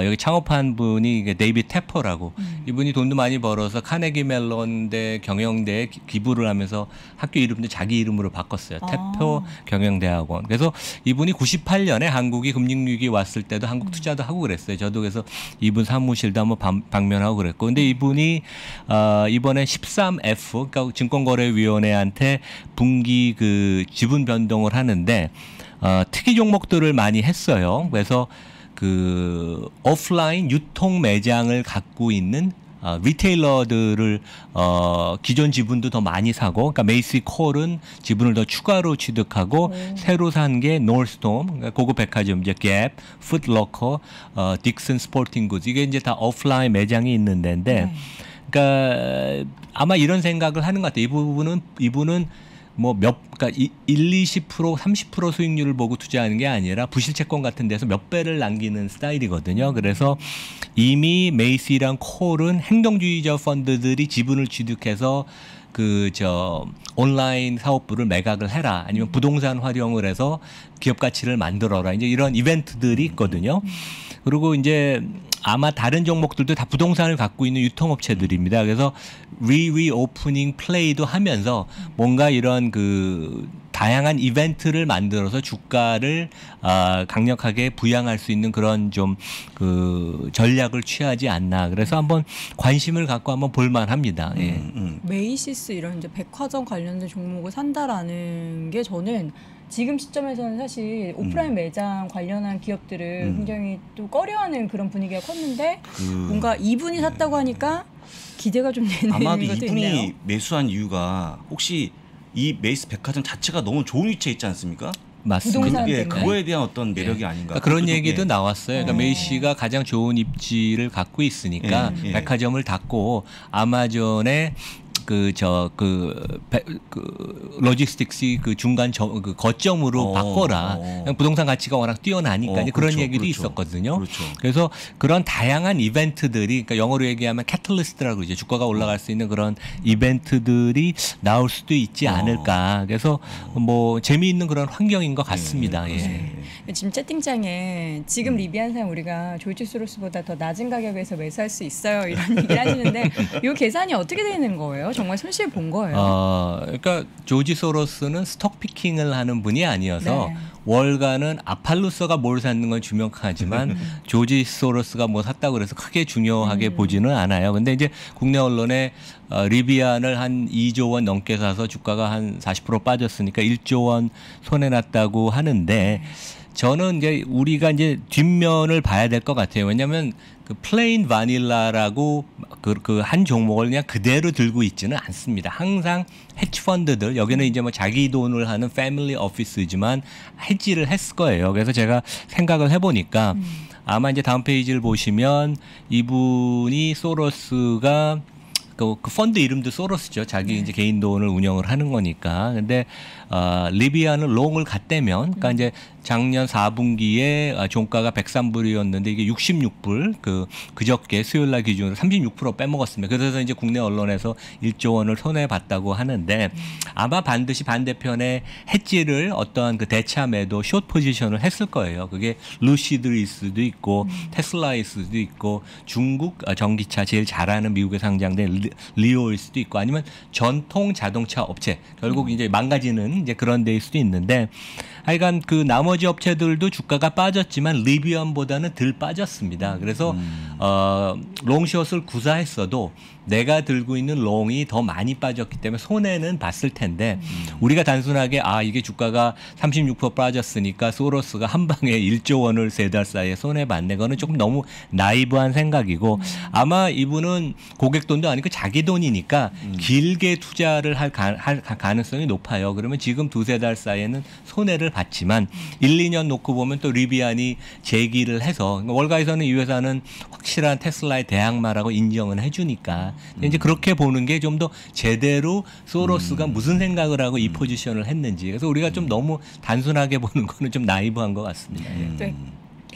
S5: 여기 창업한 분이 이게 데이비드 테퍼라고 이분이 돈도 많이 벌어서 카네기 멜론대 경영대에 기부를 하면서 학교 이름도 자기 이름으로 바꿨어요. 테퍼 경영대학원. 그래서 이분이 98년에 한국이 금융위기 왔을 때도 한국 투자도 하고 그랬어요. 저도 그래서 이분 사무실도 한번 방문하고 그랬고. 근데 이분이 이번에 13F 그러니까 증권거래위원회한테 분기 그 지분 변동을 하는데 특이 종목들을 많이 했어요. 그래서 그 오프라인 유통 매장을 갖고 있는 리테일러들을 기존 지분도 더 많이 사고, 그러니까 메이시 콜은 지분을 더 추가로 취득하고 새로 산 게 노스톰, 그러니까 고급 백화점, 이제 갭, 풋로커, 딕슨 스포팅 굿즈 이게 이제 다 오프라인 매장이 있는 데인데, 그러니까 아마 이런 생각을 하는 것 같아요. 이분은 뭐 그러니까 20%, 30% 수익률을 보고 투자하는 게 아니라 부실채권 같은 데서 몇 배를 남기는 스타일이거든요. 그래서 이미 메이시랑 콜은 행동주의자 펀드들이 지분을 취득해서 온라인 사업부를 매각을 해라, 아니면 부동산 활용을 해서 기업 가치를 만들어라, 이제 이런 이벤트들이 있거든요. 그리고 이제 아마 다른 종목들도 다 부동산을 갖고 있는 유통업체들입니다. 그래서 리오프닝 플레이도 하면서 뭔가 이런 그 다양한 이벤트를 만들어서 주가를 강력하게 부양할 수 있는 그런 좀 그 전략을 취하지 않나. 그래서 한번 관심을 갖고 한번 볼만합니다. 예.
S1: 메이시스 이런 이제 백화점 관련된 종목을 산다라는 게 저는 지금 시점에서는 사실 오프라인 매장 관련한 기업들을 굉장히 또 꺼려하는 그런 분위기가 컸는데 뭔가 이분이 샀다고 하니까 기대가 좀 되는
S2: 아마도
S1: 것도
S2: 이분이
S1: 있네요.
S2: 매수한 이유가 혹시 이 메이스 백화점 자체가 너무 좋은 위치에 있지 않습니까?
S5: 맞습니다.
S1: 부동산 때문에.
S2: 그거에 대한 어떤 매력이 아닌가.
S5: 그러니까 그런
S2: 그것도
S5: 얘기도
S2: 예.
S5: 나왔어요. 그러니까 메이시가 가장 좋은 입지를 갖고 있으니까
S2: 예.
S5: 백화점을 닫고 아마존에 로지스틱스 그 중간 그 거점으로 바꿔라. 그냥 부동산 가치가 워낙 뛰어나니까 그런
S2: 그렇죠,
S5: 얘기도
S2: 그렇죠.
S5: 있었거든요.
S2: 그렇죠.
S5: 그래서 그런 다양한 이벤트들이, 그러니까 영어로 얘기하면 캐틀리스트라고 이제 주가가 올라갈 수 있는 그런 이벤트들이 나올 수도 있지 않을까. 그래서 뭐 재미있는 그런 환경인 것 같습니다. 예.
S1: 지금 채팅창에 지금 리비안상 우리가 조지 소로스보다 더 낮은 가격에서 매수할 수 있어요, 이런 얘기를 하시는데 이 계산이 어떻게 되는 거예요? 정말 손실 본 거예요?
S5: 그러니까 조지 소로스는 스톡 피킹을 하는 분이 아니어서
S1: 네.
S5: 월가는 아팔루서가 뭘 샀는 건 중요하지만 조지 소로스가 뭐 샀다고 그래서 크게 중요하게 보지는 않아요. 근데 이제 국내 언론에 리비안을 한 2조 원 넘게 사서 주가가 한 40% 빠졌으니까 1조 원 손해 났다고 하는데, 저는 이제 우리가 이제 뒷면을 봐야 될 것 같아요. 왜냐하면 그 플레인 바닐라라고 그 한 종목을 그냥 그대로 들고 있지는 않습니다. 항상 헤지 펀드들, 여기는 이제 뭐 자기 돈을 하는 패밀리 오피스지만 헤지를 했을 거예요. 그래서 제가 생각을 해보니까 아마 이제 다음 페이지를 보시면 이분이 소로스가 그 펀드 이름도 소로스죠. 자기 이제 개인 돈을 운영을 하는 거니까. 근데 리비안은 롱을 갔다면, 그러니까 이제 작년 4분기에 종가가 103불이었는데 이게 66불, 그저께 수요일 날 기준으로 36% 빼먹었습니다. 그래서 이제 국내 언론에서 1조 원을 손해 봤다고 하는데, 아마 반드시 반대편에 헤지를 어떠한 그 대차 매도 숏 포지션을 했을 거예요. 그게 루시드일 수도 있고 테슬라일 수도 있고 중국 전기차 제일 잘하는 미국에 상장된 리오일 수도 있고, 아니면 전통 자동차 업체, 결국 이제 망가지는 이제 그런 데일 수도 있는데, 하여간 그 나머지 업체들도 주가가 빠졌지만 리비안보다는 덜 빠졌습니다. 그래서 롱숏을 구사했어도 내가 들고 있는 롱이 더 많이 빠졌기 때문에 손해는 봤을 텐데, 우리가 단순하게 이게 주가가 36% 빠졌으니까 소로스가 한 방에 1조 원을 3달 사이에 손해봤네, 그거는 조금 너무 나이브한 생각이고, 아마 이분은 고객 돈도 아니고 자기 돈이니까 길게 투자를 할 가능성이 높아요. 그러면 지금 2-3달 사이에는 손해를 봤지만 1, 2년 놓고 보면 또 리비안이 재기를 해서 월가에서는 이 회사는 확실한 테슬라의 대항마라고 인정을 해주니까 이제 그렇게 보는 게 좀 더 제대로 소로스가 무슨 생각을 하고 이 포지션을 했는지 그래서 우리가 좀 너무 단순하게 보는 거는 좀 나이브한 것 같습니다.
S1: 네.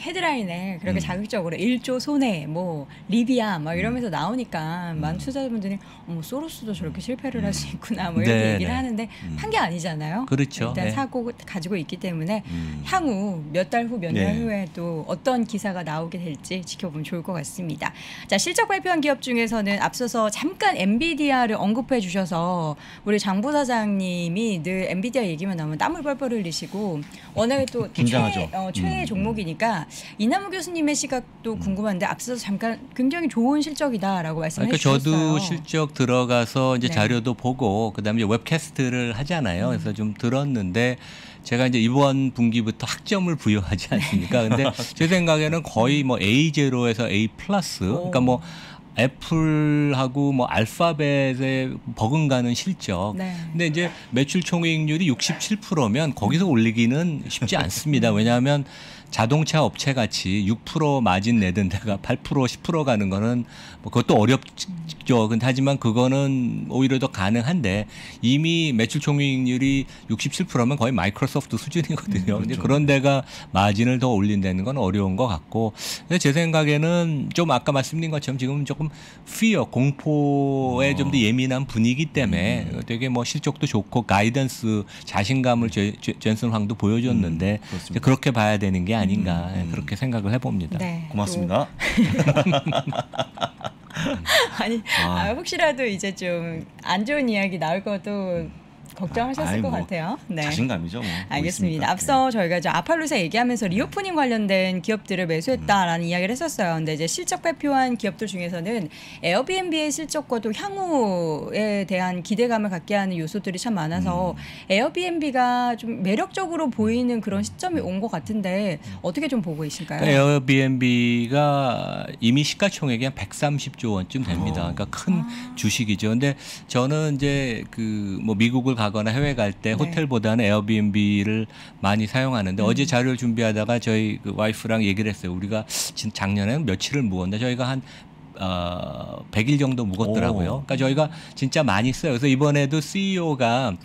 S1: 헤드라인에 그렇게 자극적으로 1조 손해, 뭐 리비아 막 이러면서 나오니까 많은 투자자분들이 소로스도 저렇게 실패를 할 수 있구나 뭐 이렇게
S5: 네,
S1: 얘기를
S5: 네.
S1: 하는데 판 게 아니잖아요.
S5: 그렇죠.
S1: 일단
S5: 네.
S1: 사고 가지고 있기 때문에 향후 몇 달 후, 몇 년
S2: 네.
S1: 후에 또 어떤 기사가 나오게 될지 지켜보면 좋을 것 같습니다. 자, 실적 발표한 기업 중에서는 앞서서 잠깐 엔비디아를 언급해 주셔서 우리 장 부사장님이 늘 엔비디아 얘기만 나오면 땀을 뻘뻘 흘리시고 워낙에 또
S2: 긴장하죠.
S1: 최애 종목이니까 이남우 교수님의 시각도 궁금한데 앞서서 잠깐 굉장히 좋은 실적이다라고 말씀해
S5: 그러니까
S1: 주셨어요.
S5: 저도 실적 들어가서 이제
S1: 네.
S5: 자료도 보고 그다음에 이제 웹캐스트를 하잖아요. 그래서 좀 들었는데 제가 이제 이번 분기부터 학점을 부여하지 않습니까? 근데 제 생각에는 거의 뭐 A0에서 A+, 그러니까 뭐 애플하고 뭐 알파벳에 버금가는 실적.
S1: 네.
S5: 근데 이제 매출 총이익률이 67%면 거기서 올리기는 쉽지 않습니다. 왜냐하면 자동차 업체 같이 6% 마진 내던 데가 8% 10% 가는 거는 뭐 그것도 어렵죠. 근데 하지만 그거는 오히려 더 가능한데 이미 매출 총이익률이 67%면 거의 마이크로소프트 수준이거든요. 근데 그런 데가 마진을 더 올린다는 건 어려운 것 같고. 근데 제 생각에는 좀 아까 말씀드린 것처럼 지금 조금 fear, 공포에 좀 더 예민한 분위기 때문에 되게 뭐 실적도 좋고 가이던스 자신감을 젠슨 황도 보여줬는데 이제 그렇게 봐야 되는 게 아닌가 그렇게 생각을 해봅니다.
S1: 네,
S2: 고맙습니다.
S1: 아니 혹시라도 이제 좀 안 좋은 이야기 나올 것도 걱정하셨을 것
S2: 뭐
S1: 같아요. 네.
S2: 자신감이죠. 뭐.
S1: 알겠습니다. 앞서 저희가 이제 아팔로사 얘기하면서 리오프닝 관련된 기업들을 매수했다라는 이야기를 했었어요. 근데 이제 실적 발표한 기업들 중에서는 에어비앤비의 실적과도 향후에 대한 기대감을 갖게 하는 요소들이 참 많아서 에어비앤비가 좀 매력적으로 보이는 그런 시점이 온 것 같은데 어떻게 좀 보고 계실까요?
S5: 에어비앤비가 이미 시가총액이 한 130조 원쯤 됩니다. 그러니까 큰 주식이죠. 근데 저는 이제 그 뭐 미국을 가거나 해외 갈 때
S1: 네.
S5: 호텔보다는 에어비앤비를 많이 사용하는데 어제 자료를 준비하다가 저희 그 와이프랑 얘기를 했어요. 우리가 작년에 며칠을 묵었는데 저희가 한 100일 정도 묵었더라고요. 그러니까 저희가 진짜 많이 써요. 그래서 이번에도 CEO가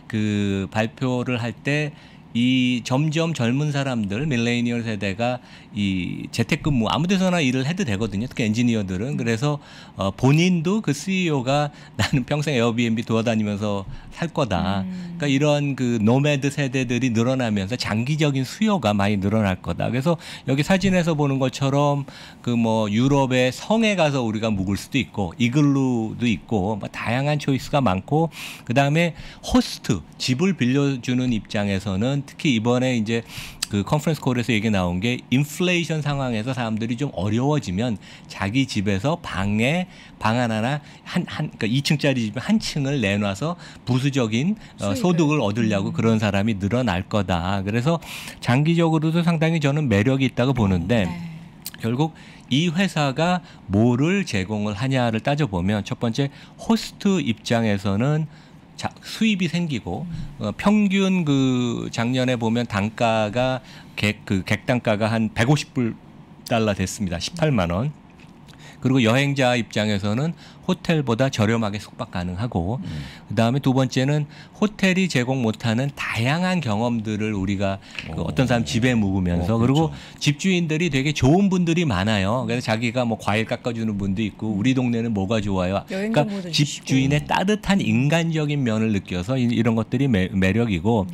S5: 그 발표를 할 때 이 점점 젊은 사람들 밀레니얼 세대가 이 재택근무 아무 데서나 일을 해도 되거든요. 특히 엔지니어들은. 그래서 본인도 그 CEO가 나는 평생 에어비앤비 돌아다니면서 살 거다. 그러니까 이런 그 노매드 세대들이 늘어나면서 장기적인 수요가 많이 늘어날 거다. 그래서 여기 사진에서 보는 것처럼 그 뭐 유럽의 성에 가서 우리가 묵을 수도 있고 이글루도 있고 뭐 다양한 초이스가 많고 그다음에 호스트 집을 빌려주는 입장에서는 특히 이번에 이제 그 컨퍼런스 콜에서 얘기 나온 게 인플레이션 상황에서 사람들이 좀 어려워지면 자기 집에서 방에 방 하나 그러니까 2층짜리 집에 한 층을 내놔서 부수적인 소득을 얻으려고 그런 사람이 늘어날 거다. 그래서 장기적으로도 상당히 저는 매력이 있다고 보는데 결국 이 회사가 뭐를 제공을 하냐를 따져보면 첫 번째 호스트 입장에서는 수입이 생기고 평균 그 작년에 보면 단가가 객단가가 한 150달러 됐습니다. 18만 원. 그리고 여행자 입장에서는 호텔보다 저렴하게 숙박 가능하고 그다음에 두 번째는 호텔이 제공 못하는 다양한 경험들을 우리가 그 어떤 사람 집에 묵으면서 그리고
S2: 그렇죠.
S5: 집주인들이 되게 좋은 분들이 많아요. 그래서 자기가 뭐 과일 깎아주는 분도 있고 우리 동네는 뭐가 좋아요. 그러니까 집주인의 따뜻한 인간적인 면을 느껴서 이런 것들이 매력이고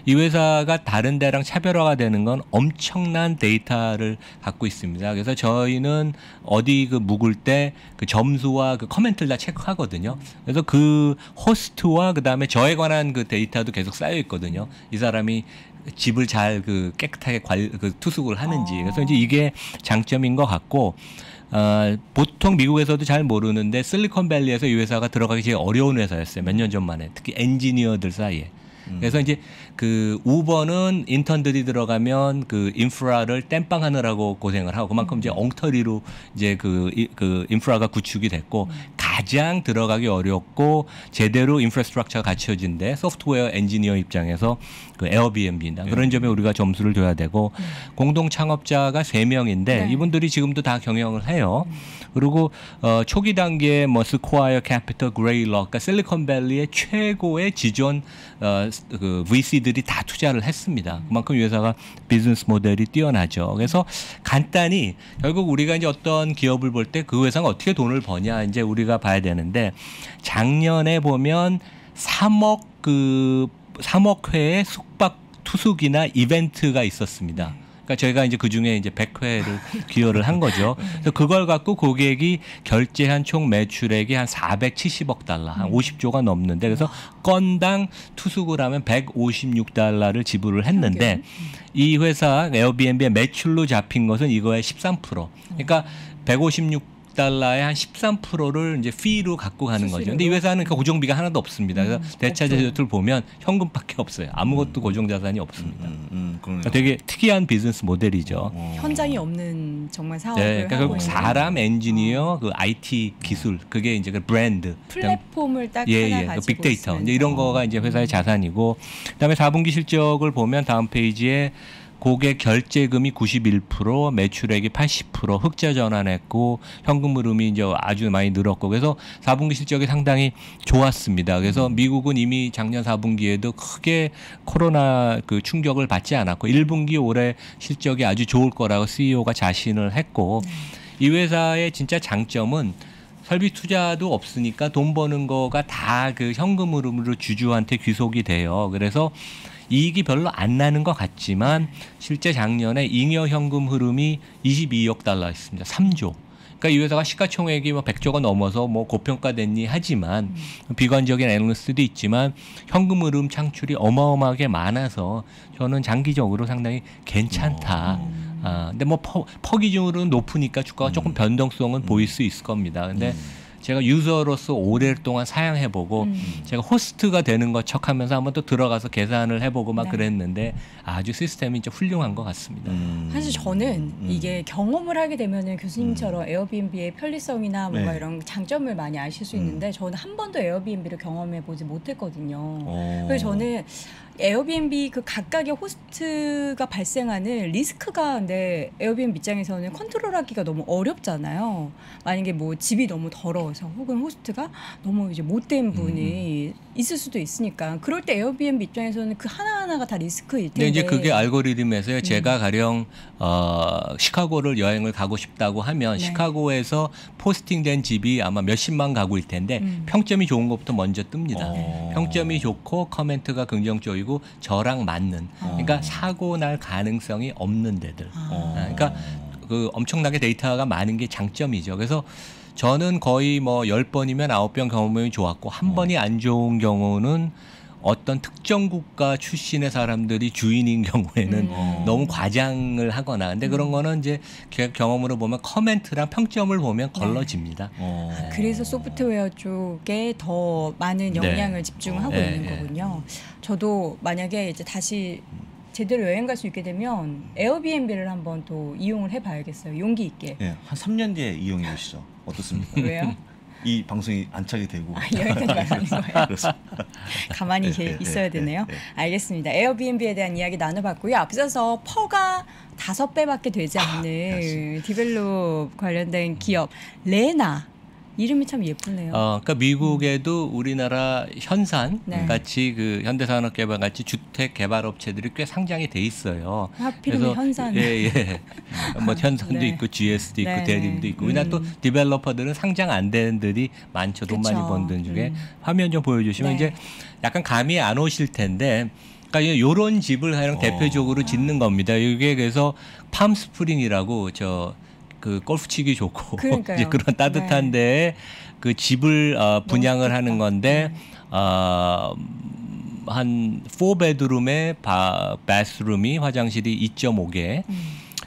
S5: 이 회사가 다른 데랑 차별화가 되는 건 엄청난 데이터를 갖고 있습니다. 그래서 저희는 어디 그 묵을 때 그 점수와 그 커멘트를 다 체크하거든요. 그래서 그 호스트와 그 다음에 저에 관한 그 데이터도 계속 쌓여 있거든요. 이 사람이 집을 잘 그 깨끗하게 투숙을 하는지. 그래서 이제 이게 장점인 것 같고. 보통 미국에서도 잘 모르는데 실리콘밸리에서 이 회사가 들어가기 제일 어려운 회사였어요. 몇 년 전 만에. 특히 엔지니어들 사이에. 그래서 이제 그 우버는 인턴들이 들어가면 그 인프라를 땜빵하느라고 고생을 하고 그만큼 이제 엉터리로 이제 그 인프라가 구축이 됐고 가장 들어가기 어렵고 제대로 인프라스트럭처가 갖춰진데 소프트웨어 엔지니어 입장에서 그 에어비앤비입니다. 그런 점에 우리가 점수를 줘야 되고 공동 창업자가 3명인데 이분들이 지금도 다 경영을 해요. 그리고 초기 단계에 뭐 스퀘어 캐피털, 그레이럭, 그러니까 실리콘밸리의 최고의 지존 그 VC들이 다 투자를 했습니다. 그만큼 이 회사가 비즈니스 모델이 뛰어나죠. 그래서 간단히 결국 우리가 이제 어떤 기업을 볼 때 그 회사가 어떻게 돈을 버냐 이제 우리가 봐야 되는데 작년에 보면 3억 회의 숙박 투숙이나 이벤트가 있었습니다. 그러니까 저희가 이제 그 중에 이제 100회를 기여를 한 거죠. 그래서 그걸 갖고 고객이 결제한 총 매출액이 한 470억 달러, 한 50조가 넘는데 그래서 건당 투숙을 하면 156달러를 지불을 했는데 이 회사 에어비앤비의 매출로 잡힌 것은 이거의 13%. 그러니까 156달러의 한 13%를 이제 피로 갖고 가는 거죠. 근데 이 회사는 그러니까 고정비가 하나도 없습니다. 그래서 대차제조를 보면 현금밖에 없어요. 아무것도 고정자산이 없습니다. 그러니까 되게 특이한 비즈니스 모델이죠.
S1: 현장이 없는 정말 사업을
S5: 네, 그러니까
S1: 하고
S5: 결국
S1: 있는
S5: 사람, 엔지니어, 그 IT 기술 그게 이제 그 브랜드,
S1: 플랫폼을 딱
S5: 예,
S1: 하나
S5: 예,
S1: 가지고
S5: 그 빅데이터
S1: 있으면.
S5: 이제 이런 거가 이제 회사의 자산이고, 그다음에 4분기 실적을 보면 다음 페이지에 고객 결제금이 91%, 매출액이 80% 흑자 전환했고 현금 흐름이 이제 아주 많이 늘었고 그래서 4분기 실적이 상당히 좋았습니다. 그래서 미국은 이미 작년 4분기에도 크게 코로나 그 충격을 받지 않았고 1분기 올해 실적이 아주 좋을 거라고 CEO가 자신을 했고 이 회사의 진짜 장점은 설비 투자도 없으니까 돈 버는 거가 다 그 현금 흐름으로 주주한테 귀속이 돼요. 그래서 이익이 별로 안 나는 것 같지만 실제 작년에 잉여 현금 흐름이 22억 달러였습니다. 3조. 그러니까 이 회사가 시가총액이 뭐 100조가 넘어서 뭐 고평가됐니 하지만 비관적인 애널리스트도 있지만 현금 흐름 창출이 어마어마하게 많아서 저는 장기적으로 상당히 괜찮다. 근데 뭐 퍼 기준으로는 높으니까 주가가 조금 변동성은 보일 수 있을 겁니다. 근데 제가 유저로서 오랫동안 사용해보고 제가 호스트가 되는 것 척하면서 한번 또 들어가서 계산을 해보고 막 그랬는데 아주 시스템이 좀 훌륭한 것 같습니다.
S1: 사실 저는 이게 경험을 하게 되면은 교수님처럼 에어비앤비의 편리성이나 뭔가 이런 장점을 많이 아실 수 있는데 저는 한 번도 에어비앤비를 경험해 보지 못했거든요. 그래서 저는 에어비앤비 그 각각의 호스트가 발생하는 리스크가 근데 에어비앤비 입장에서는 컨트롤하기가 너무 어렵잖아요. 만약에 뭐 집이 너무 더러워서 혹은 호스트가 너무 이제 못된 분이 있을 수도 있으니까 그럴 때 에어비앤비 입장에서는 그 하나하나가 다 리스크일 텐데.
S5: 근데 이제 그게 알고리즘에서요. 제가 가령 시카고를 여행을 가고 싶다고 하면 시카고에서 포스팅된 집이 아마 몇십만 가구일 텐데 평점이 좋은 것부터 먼저 뜹니다. 평점이 좋고 커멘트가 긍정적이고 저랑 맞는 그러니까 사고 날 가능성이 없는 데들. 그러니까 그 엄청나게 데이터가 많은 게 장점이죠. 그래서 저는 거의 뭐 10번이면 9번 경험이 좋았고 한 번이 안 좋은 경우는 어떤 특정 국가 출신의 사람들이 주인인 경우에는 너무 과장을 하거나 근데 그런 거는 이제 경험으로 보면 커멘트랑 평점을 보면 걸러집니다.
S1: 그래서 소프트웨어 쪽에 더 많은 영향을 집중하고 있는 거군요. 저도 만약에 이제 다시 제대로 여행 갈 수 있게 되면 에어비앤비를 한번 또 이용을 해봐야겠어요. 용기 있게.
S2: 네, 한 3년 뒤에 이용해 보시죠. 어떻습니까?
S1: 왜요?
S2: 이 방송이 안착이 되고
S1: 여기까지 가는 거예요. 가만히 있어야 되네요.
S2: 네.
S1: 알겠습니다. 에어비앤비에 대한 이야기 나눠봤고요. 앞서서 퍼가 5배밖에 되지 않는 디벨롭 관련된 기업 레나 이름이 참 예쁘네요.
S5: 그러니까 미국에도 우리나라 현산 같이 그 현대산업개발 같이 주택 개발 업체들이 꽤 상장이 돼 있어요.
S1: 하필이면 현산.
S5: 예. 뭐 현산도 있고 GS도 있고 대림도 있고. 우리나라 또 디벨로퍼들은 상장 안 되는 들이 많죠. 돈 많이 번 돈 중에. 화면 좀 보여주시면 이제 약간 감이 안 오실 텐데. 그러니까 이런 집을 가장 대표적으로 짓는 겁니다. 이게 그래서 팜스프링이라고 그 골프 치기 좋고 이제 그런 따뜻한 데에 그 집을 분양을 하는 건데 한 4베드룸에 바스룸이 화장실이 2.5개.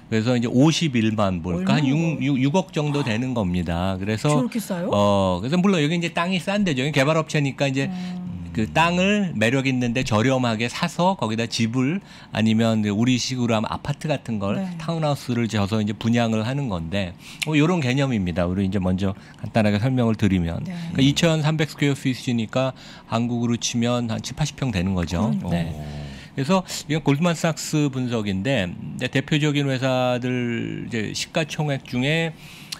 S5: 그래서 이제 51만 볼까 한 6억 정도 되는 겁니다. 그래서
S1: 저렇게 싸요?
S5: 그래서 물론 여기 이제 땅이 싼 데죠. 개발업체니까 이제 그 땅을 매력 있는데 저렴하게 사서 거기다 집을 아니면 우리식으로 하면 아파트 같은 걸
S1: 네.
S5: 타운하우스를 져서 이제 분양을 하는 건데 이런 개념입니다. 우리 이제 먼저 간단하게 설명을 드리면
S1: 네.
S5: 그러니까 2,300 스퀘어 피트니까 한국으로 치면 한 7, 80평 되는 거죠. 네. 그래서 이건 골드만삭스 분석인데 대표적인 회사들 이제 시가총액 중에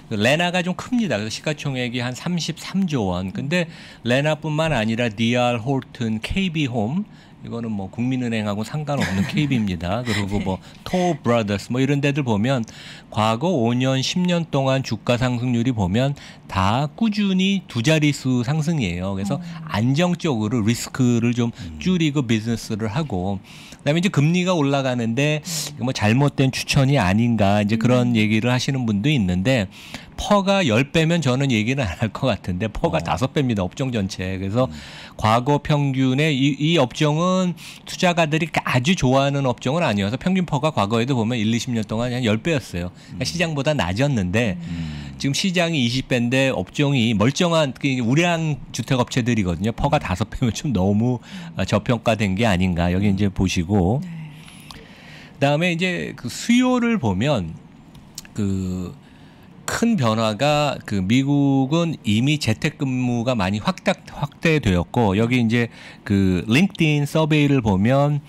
S5: 레나가 좀 큽니다. 그래서 시가총액이 한 33조 원. 근데 레나뿐만 아니라 DR 홀튼, KB홈 이거는 뭐 국민은행하고 상관없는 KB입니다. 그리고 뭐 토 브라더스 뭐 이런 데들 보면 과거 5년, 10년 동안 주가 상승률이 보면 다 꾸준히 두 자릿수 상승이에요. 그래서 안정적으로 리스크를 좀 줄이고 비즈니스를 하고 그다음에 이제 금리가 올라가는데 뭐 잘못된 추천이 아닌가 이제 그런 얘기를 하시는 분도 있는데 퍼가 10배면 저는 얘기는 안 할 것 같은데 퍼가 5배입니다. 업종 전체. 그래서 과거 평균에 이 업종은 투자가들이 아주 좋아하는 업종은 아니어서 평균 퍼가 과거에도 보면 1, 20년 동안 한 10배였어요. 그러니까 시장보다 낮았는데 지금 시장이 20배인데 업종이 멀쩡한 우량 주택업체들이거든요. 퍼가 5배면 좀 너무 저평가된 게 아닌가. 여기 이제 보시고 그다음에 이제 그 수요를 보면 큰 변화가 미국은 이미 재택근무가 많이 확대되었고 여기 이제 링크드인 서베이를 보면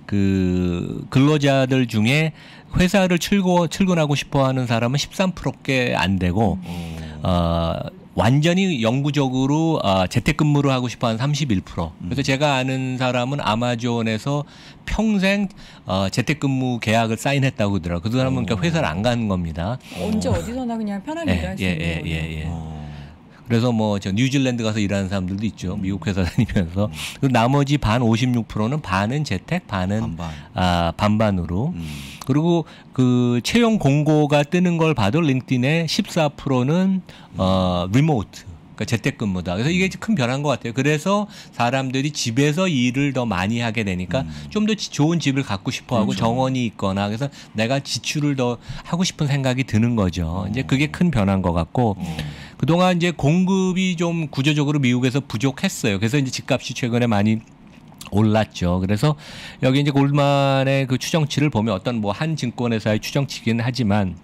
S5: 근로자들 중에 회사를 출근하고 싶어하는 사람은 13%께 안 되고 완전히 영구적으로 재택근무를 하고 싶어하는 31%. 그래서 제가 아는 사람은 아마존에서 평생 재택근무 계약을 사인했다고 그러더라고요. 그 사람은 그러니까 회사를 안 가는 겁니다.
S1: 언제 어디서나 그냥 편하게 일할 수 있는 거예요.
S5: 그래서 뭐 저 뉴질랜드 가서 일하는 사람들도 있죠. 미국 회사 다니면서. 그리고 나머지 반 56%는 반은 재택, 반은 반반으로. 그리고 채용 공고가 뜨는 걸 봐도 링크드인의 14%는 리모트. 그러니까 재택근무다. 그래서 이게 큰 변화인 것 같아요. 그래서 사람들이 집에서 일을 더 많이 하게 되니까 좀 더 좋은 집을 갖고 싶어하고
S2: 그렇죠.
S5: 정원이 있거나 그래서 내가 지출을 더 하고 싶은 생각이 드는 거죠. 이제 그게 큰 변화인 것 같고 그동안 이제 공급이 좀 구조적으로 미국에서 부족했어요. 그래서 이제 집값이 최근에 많이 올랐죠. 그래서 여기 이제 골드만의 추정치를 보면 어떤 뭐 한 증권회사의 추정치기는 하지만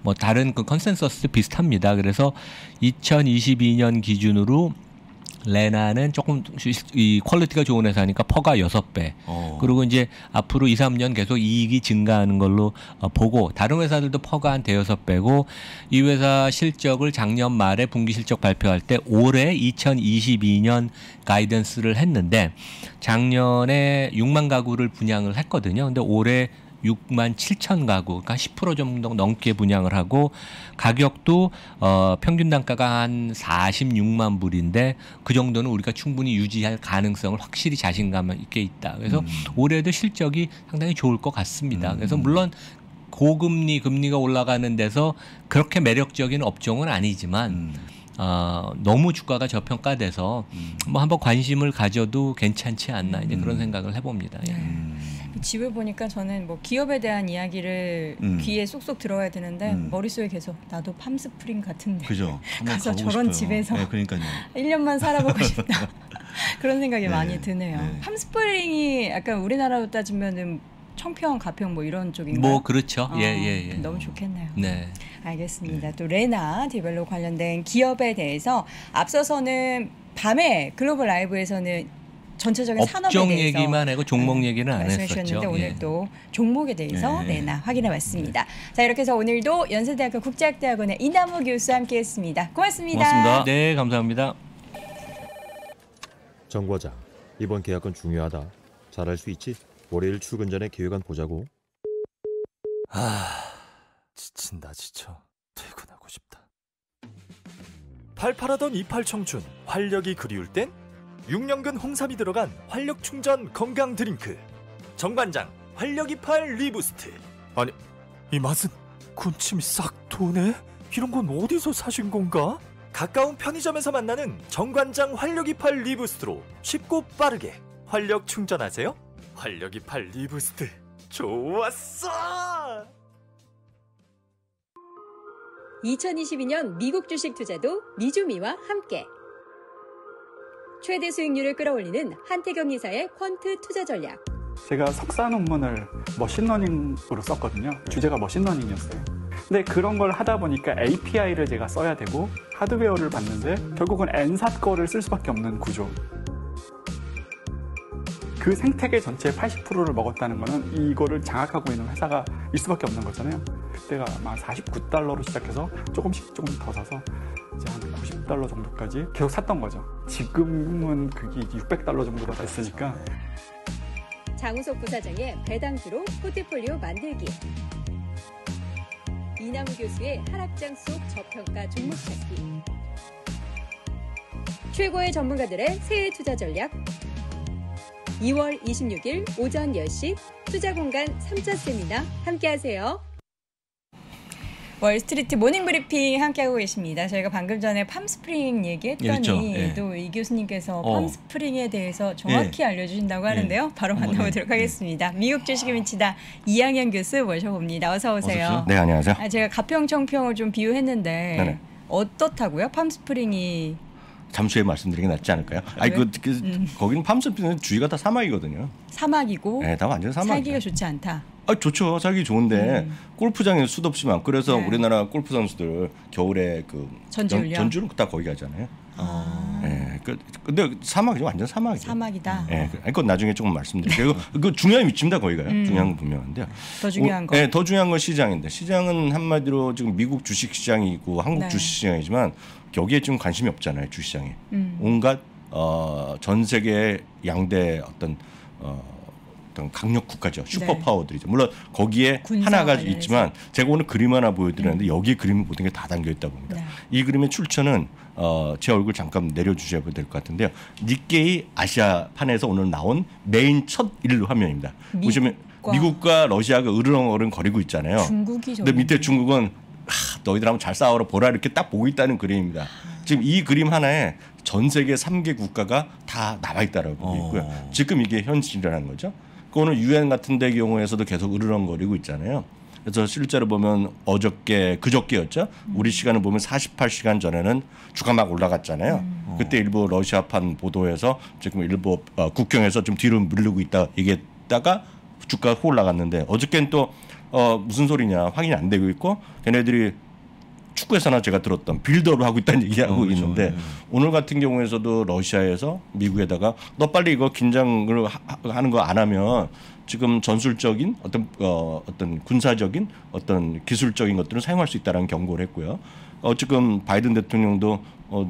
S5: 뭐 다른 컨센서스 비슷합니다. 그래서 2022년 기준으로 레나는 조금 이 퀄리티가 좋은 회사니까 퍼가 6배. 그리고 이제 앞으로 2, 3년 계속 이익이 증가하는 걸로 보고 다른 회사들도 퍼가 한 대여섯 배고 이 회사 실적을 작년 말에 분기 실적 발표할 때 올해 2022년 가이던스를 했는데 작년에 6만 가구를 분양을 했거든요. 근데 올해 6만 7천 가구, 그러니까 10% 정도 넘게 분양을 하고 가격도 평균 단가가 한 46만 불인데 그 정도는 우리가 충분히 유지할 가능성을 확실히 자신감 있게 있다. 그래서 올해도 실적이 상당히 좋을 것 같습니다. 그래서 물론 고금리, 금리가 올라가는 데서 그렇게 매력적인 업종은 아니지만 너무 주가가 저평가돼서 뭐 한번 관심을 가져도 괜찮지 않나 이제 그런 생각을 해봅니다.
S1: 집을 보니까 저는 뭐 기업에 대한 이야기를 귀에 쏙쏙 들어야 되는데 머릿속에 계속 나도 팜스프링 같은데
S2: 그죠.
S1: 가서 저런
S2: 싶어요.
S1: 집에서
S2: 네, 그러니까요.
S1: 1년만 살아보고 싶다. 그런 생각이
S2: 네.
S1: 많이 드네요.
S2: 네.
S1: 팜스프링이 약간 우리나라로 따지면은 청평, 가평 뭐 이런 쪽인가요?
S5: 뭐 그렇죠. 예.
S1: 너무 좋겠네요.
S5: 네.
S1: 알겠습니다. 또 레나 디벨롭 관련된 기업에 대해서 앞서서는 밤에 글로벌 라이브에서는 전체적인 산업에
S5: 업종
S1: 대해서
S5: 얘기만 하고 종목 얘기는 안
S1: 말씀해
S5: 했었죠.
S1: 주셨는데 오늘
S5: 예.
S1: 또 종목에 대해서 레나 확인해 봤습니다. 자, 이렇게 해서 오늘도 연세대학교 국제학대학원의 이남우 교수와 함께했습니다. 고맙습니다.
S2: 고맙습니다.
S5: 네, 감사합니다.
S6: 정 과장, 이번 계약은 중요하다. 잘할 수 있지? 월요일 출근 전에 계획안 보자고.
S7: 지친다 지쳐. 퇴근하고 싶다. 팔팔하던 이팔 청춘, 활력이 그리울 땐 6년근 홍삼이 들어간 활력 충전 건강 드링크 정관장 활력 이팔 리부스트. 아니, 이 맛은 군침이 싹 도네? 이런 건 어디서 사신 건가? 가까운 편의점에서 만나는 정관장 활력 이팔 리부스트로 쉽고 빠르게 활력 충전하세요. 활력 이팔 리부스트 좋았어!
S8: 2022년 미국 주식 투자도 미주미와 함께. 최대 수익률을 끌어올리는 한태경 이사의 퀀트 투자 전략.
S9: 제가 석사 논문을 머신러닝으로 썼거든요. 주제가 머신러닝이었어요. 근데 그런 걸 하다 보니까 API를 제가 써야 되고 하드웨어를 봤는데 결국은 N사 거를 쓸 수밖에 없는 구조. 그 생태계 전체의 80%를 먹었다는 거는 이거를 장악하고 있는 회사가 일 수밖에 없는 거잖아요. 그때가 아마 $49로 시작해서 조금씩 더 사서 이제 한 $90 정도까지 계속 샀던 거죠. 지금은 그게 $600 정도가 됐으니까.
S8: 장우석 부사장의 배당주로 포트폴리오 만들기. 이남우 교수의 하락장 속 저평가 종목 찾기. 최고의 전문가들의 새해 투자 전략. 2월 26일 오전 10시 투자공간 3차 세미나 함께하세요.
S1: 월스트리트 모닝브리핑 함께하고 계십니다. 저희가 방금 전에 팜스프링 얘기했더니 또 이 교수님께서 팜스프링에 대해서 정확히 알려주신다고 하는데요. 바로 만나보도록 하겠습니다. 미국 주식에 미치다 이양현 교수 모셔봅니다. 어서 오세요.
S10: 네, 안녕하세요.
S1: 제가 가평, 청평을 좀 비유했는데
S10: 네네.
S1: 어떻다고요? 팜스프링이
S10: 잠시 후에 말씀드리는 게 낫지 않을까요? 아니 거기는 팜스프링은 주위가 다 사막이거든요.
S1: 사막이고
S10: 네, 다 완전 사막.
S1: 살기가 좋지 않다.
S10: 좋죠. 살기 좋은데 골프장에 수도 없이 많고 그래서 우리나라 골프 선수들 겨울에 그 전주는 다 거기 가잖아요. 네, 근데 사막이 완전 사막이죠.
S1: 사막이다.
S10: 네, 그건 나중에 조금 말씀드릴게요. 그 중요한 위치입니다. 거기가요. 중요한 건 분명한데요.
S1: 더 중요한 거.
S10: 네, 더 중요한 건 시장인데 시장은 한마디로 지금 미국 주식 시장이고 한국 주식 시장이지만 여기에 좀 관심이 없잖아요. 주시장에 온갖 전 세계 양대 어떤 강력 국가죠. 슈퍼파워들이죠. 물론 거기에 하나가 있지만 제가 오늘 그림 하나 보여드렸는데 여기 그림이 모든 게 다 담겨 있다 봅니다. 이 그림의 출처는 제 얼굴 잠깐 내려주셔야 될 것 같은데요. 니케이 아시아판에서 오늘 나온 메인 첫 일 화면입니다. 보시면 미국과 러시아가 으르렁으르렁 거리고 있잖아요.
S1: 중국이
S10: 근데 밑에 중국은 너희들 한번 잘 싸워라 보라 이렇게 딱 보고 있다는 그림입니다. 지금 이 그림 하나에 전 세계 3개 국가가 다 나와 있다라고 보고 있고요. 지금 이게 현실이라는 거죠. 오늘 유엔 같은 데 경우에서도 계속 으르렁거리고 있잖아요. 그래서 실제로 보면 그저께였죠. 우리 시간을 보면 48시간 전에는 주가 막 올라갔잖아요. 그때 일부 러시아판 보도에서 지금 일부 국경에서 좀 뒤로 밀리고 있다 얘기했다가 주가가 훅 올라갔는데 어저께는 또 무슨 소리냐 확인이 안 되고 있고 걔네들이 축구에서나 제가 들었던 빌드업을 하고 있다는 얘기하고 있는데 오늘 같은 경우에서도 러시아에서 미국에다가 너 빨리 이거 긴장을 하는 거 안 하면 지금 전술적인 어떤 군사적인 어떤 기술적인 것들은 사용할 수 있다라는 경고를 했고요. 지금 바이든 대통령도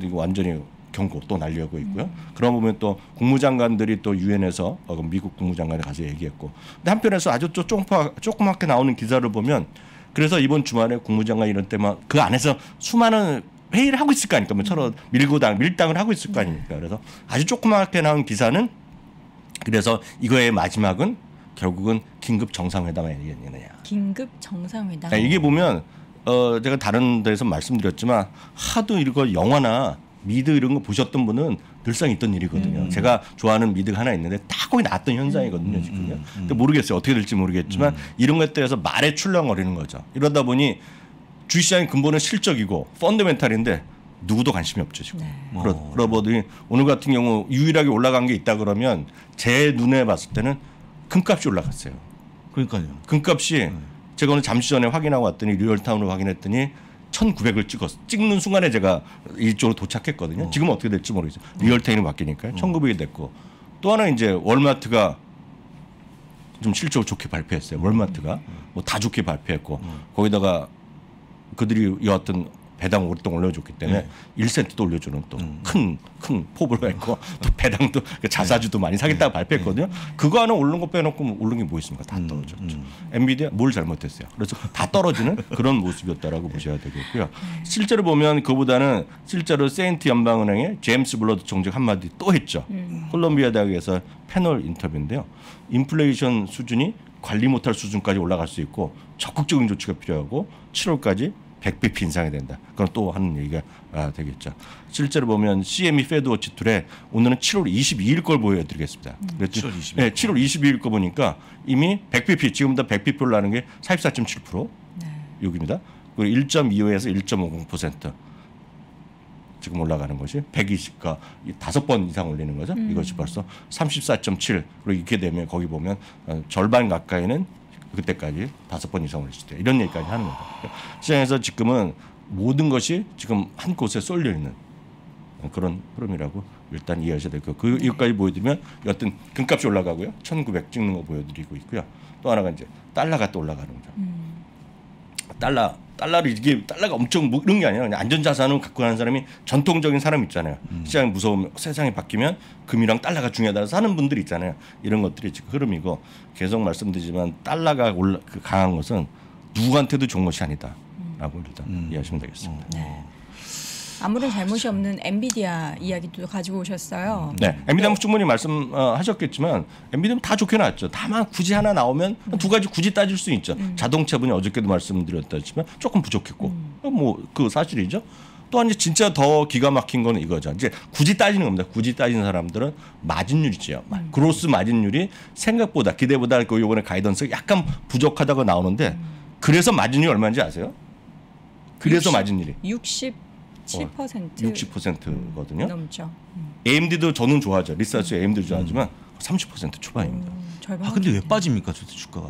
S10: 이거 완전히 경고 또 날려고 있고요. 그런 보면 또 국무장관들이 또 유엔에서 미국 국무장관이 가서 얘기했고 근데 한편에서 아주 조그맣게 나오는 기사를 보면 그래서 이번 주말에 국무장관 이런 때만 그 안에서 수많은 회의를 하고 있을 거 아닙니까? 서로 밀당을 하고 있을 거 아닙니까? 그래서 아주 조그맣게 나온 기사는 그래서 이거의 마지막은 결국은 긴급 정상회담 아니겠느냐.
S1: 긴급 정상회담.
S10: 이게 보면 제가 다른 데서 말씀드렸지만 하도 이거 영화나 미드 이런 거 보셨던 분은 늘상 있던 일이거든요. 제가 좋아하는 미드가 하나 있는데 다 거기 나왔던 현상이거든요. 지금요. 근데 모르겠어요. 어떻게 될지 모르겠지만 이런 것에 대해서 말에 출렁거리는 거죠. 이러다 보니 주식시장의 근본은 실적이고 펀더멘탈인데 누구도 관심이 없죠. 지금. 그러다 보니 오늘 같은 경우 유일하게 올라간 게 있다 그러면 제 눈에 봤을 때는 금값이 올라갔어요.
S2: 그러니까요.
S10: 금값이 제가 오늘 잠시 전에 확인하고 왔더니 리얼타임으로 확인했더니 1900을 찍는 순간에 제가 이쪽으로 도착했거든요. 지금은 어떻게 될지 모르겠어요. 리얼타임이 바뀌니까요. 1900이 됐고 또 하나 이제 월마트가 좀 실적을 좋게 발표했어요. 월마트가 뭐 다 좋게 발표했고 거기다가 그들이 이어왔던 배당 오랫동안 올려줬기 때문에 1센트도 올려주는 또 큰 포부를 했고 또 배당도 자사주도 많이 사겠다고 발표했거든요. 그거 하나 오른 거 빼놓고 오른 게 뭐 있습니까? 다 떨어졌죠. 엔비디아 뭘 잘못했어요? 그래서 다 떨어지는 그런 모습이었다라고 보셔야 되겠고요. 실제로 보면 그보다는 실제로 세인트 연방은행의 제임스 블러드 총재 한마디 또 했죠. 콜롬비아 대학에서 패널 인터뷰인데요. 인플레이션 수준이 관리 못할 수준까지 올라갈 수 있고 적극적인 조치가 필요하고 7월까지 100bp 인상이 된다. 그건 또 하는 얘기가 되겠죠. 실제로 보면 CME 페드워치 툴에 오늘은 7월 22일 걸 보여드리겠습니다. 7월 22일. 네, 7월 22일 거 보니까 이미 100bp 지금부터 100bp 올라가는 게 44.7% 여기입니다. 그리고 1.25에서 1.50%. 지금 올라가는 것이 120가 5번 이상 올리는 거죠. 이것이 벌써 34.7. 그리고 이렇게 되면 거기 보면 절반 가까이는 그때까지 5번 이상 올릴 수 있다. 이런 얘기까지 하는 겁니다. 시장에서 지금은 모든 것이 지금 한 곳에 쏠려 있는 그런 흐름이라고 일단 이해하셔야 되고 이것까지 보여드리면 어떤 금값이 올라가고요. 1900 찍는 거 보여드리고 있고요. 또 하나가 이제 달러가 또 올라가는 거죠. 달러를 이게 달러가 엄청 뭐 이런 게 아니라 그냥 안전자산을 갖고 가는 사람이 전통적인 사람 있잖아요. 시장이 무서우면 세상이 바뀌면 금이랑 달러가 중요하다 사는 분들 있잖아요. 이런 것들이 지금 흐름이고 계속 말씀드리지만 달러가 강한 것은 누구한테도 좋은 것이 아니다라고 일단 이해하시면 되겠습니다.
S1: 네. 아무런 잘못이 없는 엔비디아 이야기도 가지고 오셨어요.
S10: 네, 엔비디아 충분히 말씀하셨겠지만 엔비디아는 다 좋게 나왔죠. 다만 굳이 하나 나오면 두 가지 굳이 따질 수 있죠. 자동차 분야 어저께도 말씀드렸다지만 조금 부족했고 뭐 그 사실이죠. 또한 이제 진짜 더 기가 막힌 거는 이거죠. 이제 굳이 따지는 겁니다. 굳이 따지는 사람들은 마진율이죠. 그로스 마진율이 생각보다 기대보다 그 요번에 가이던스가 약간 부족하다고 나오는데 그래서 마진율이 얼마인지 아세요? 그래서 마진율이 60%거든요.
S1: 넘죠.
S10: AMD도 저는 좋아하죠. 리서치 AMD도 좋아하지만 30% 초반입니다.
S2: 근데 왜 빠집니까, 도대체 주가가?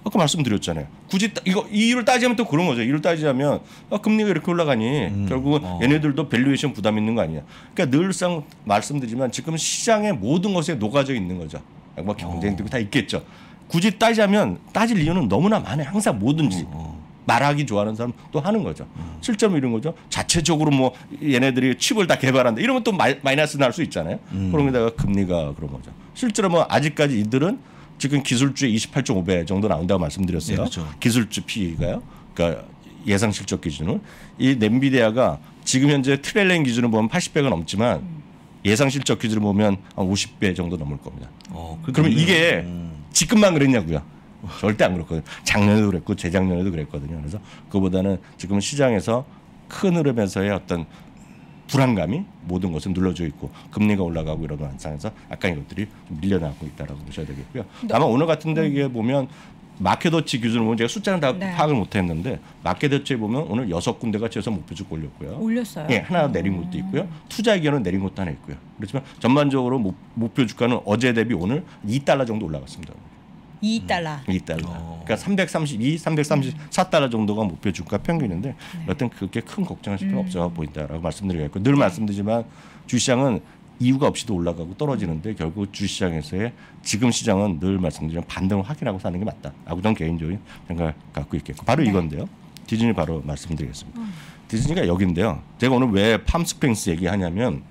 S10: 아까 말씀드렸잖아요. 굳이 이거 이유를 따지면 또 그런 거죠. 이유를 따지자면 금리가 이렇게 올라가니 결국은 얘네들도 밸류에이션 부담 있는 거 아니냐. 그러니까 늘상 말씀드리지만 지금 시장의 모든 것에 녹아져 있는 거죠. 뭐 경쟁도 다 있겠죠. 굳이 따지자면 따질 이유는 너무나 많아요. 항상 뭐든지. 말하기 좋아하는 사람 또 하는 거죠. 실제로 이런 거죠. 자체적으로 뭐 얘네들이 칩을 다 개발한다. 이러면 또 마이너스 날 수 있잖아요. 그러면다가 금리가 그런 거죠. 실제로 뭐 아직까지 이들은 지금 기술주의 28.5배 정도 나온다고 말씀드렸어요.
S2: 네, 그렇죠.
S10: 기술주 PE가요. 그러니까 예상 실적 기준은 이 엔비디아가 지금 현재 트레일링 기준으로 보면 80배가 넘지만 예상 실적 기준으로 보면 한 50배 정도 넘을 겁니다. 그러면 이게 지금만 그랬냐고요. 절대 안 그렇거든요. 작년에도 그랬고 재작년에도 그랬거든요. 그래서 그거보다는 지금 시장에서 큰 흐름에서의 어떤 불안감이 모든 것을 눌러져 있고 금리가 올라가고 이러는 현상에서 약간 이것들이 좀 밀려나고 있다라고 보셔야 되겠고요. 다만 오늘 같은 데 보면 마켓워치 기준으로 보면 제가 숫자는 다 파악을 못했는데 마켓워치에 보면 오늘 6군데가 최소 목표주 올렸고요.
S1: 올렸어요?
S10: 예, 하나 내린 것도 있고요. 투자 의견은 내린 것도 하나 있고요. 그렇지만 전반적으로 목표 주가는 어제 대비 오늘 $2 정도 올라갔습니다. $2. 그러니까 332, 334달러 정도가 목표 주가 평균인데 여튼 그렇게 큰 걱정하실 필요 없어 보인다라고 말씀드리겠고 늘 말씀드리지만 주시장은 이유가 없이도 올라가고 떨어지는데 결국 주시장에서의 지금 시장은 늘 말씀드리면 반등을 확인하고 사는 게 맞다라고 저는 개인적인 생각을 갖고 있겠고 바로 이건데요. 디즈니 바로 말씀드리겠습니다. 디즈니가 여기인데요. 제가 오늘 왜 팜스프링스 얘기하냐면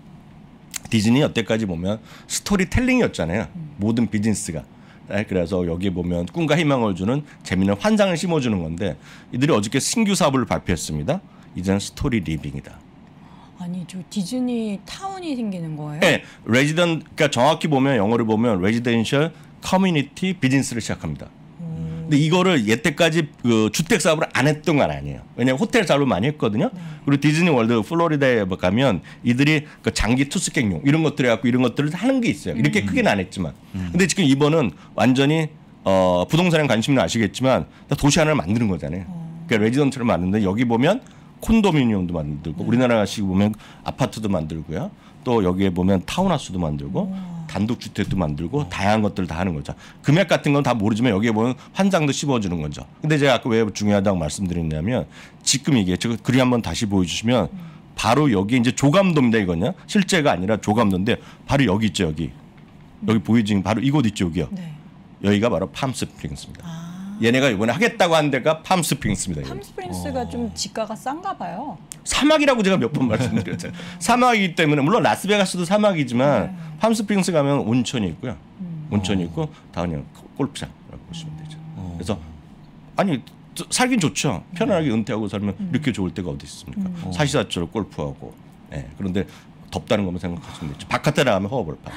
S10: 디즈니 여태까지 보면 스토리텔링이었잖아요. 모든 비즈니스가. 그래서 여기에 보면 꿈과 희망을 주는 재미있는 환상을 심어주는 건데 이들이 어저께 신규 사업을 발표했습니다. 이제는 스토리 리빙이다.
S1: 아니 저 디즈니 타운이 생기는 거예요?
S10: 네, 그러니까 정확히 보면 영어를 보면 레지던셜 커뮤니티 비즈니스를 시작합니다. 근데 이거를 여태까지 그 주택 사업을 안 했던 건 아니에요. 왜냐하면 호텔 사업을 많이 했거든요. 그리고 디즈니 월드 플로리다에 가면 이들이 그 장기 투숙객용 이런 것들 해갖고 이런 것들을 하는 게 있어요. 이렇게 크게는 안 했지만. 근데 지금 이번은 완전히 부동산에 관심은 아시겠지만 도시 하나를 만드는 거잖아요. 그러니까 레지던트를 만드는데 여기 보면 콘도미니엄도 만들고 우리나라식 보면 아파트도 만들고요. 또 여기에 보면 타운하우스도 만들고 단독주택도 만들고 다양한 것들을 다 하는 거죠. 금액 같은 건 다 모르지만 여기에 보면 환장도 씹어주는 거죠. 근데 제가 아까 왜 중요하다고 말씀드렸냐면 지금 이게 제가 그림 한번 다시 보여주시면 바로 여기 이제 조감도입니다. 이거냐 실제가 아니라 조감도인데 바로 여기 있죠. 여기 보이지는 바로 이곳 있죠. 여기요. 네. 여기가 바로 팜스프링스입니다. 얘네가 이번에 하겠다고 한 데가 팜스프링스입니다.
S1: 팜스프링스가 좀 지가가 싼가 봐요.
S10: 사막이라고 제가 몇 번 말씀드렸잖아요. 사막이기 때문에 물론 라스베가스도 사막이지만 팜스프링스 가면 온천이 있고요. 온천이 있고 다 그냥 골프장이라고 보시면 되죠. 그래서 아니 살긴 좋죠. 편안하게 은퇴하고 살면 이렇게 좋을 때가 어디 있습니까? 사시사철 골프하고. 네. 그런데 덥다는 것만 생각하시면 되죠. 바깥에 나가면 허허벌판.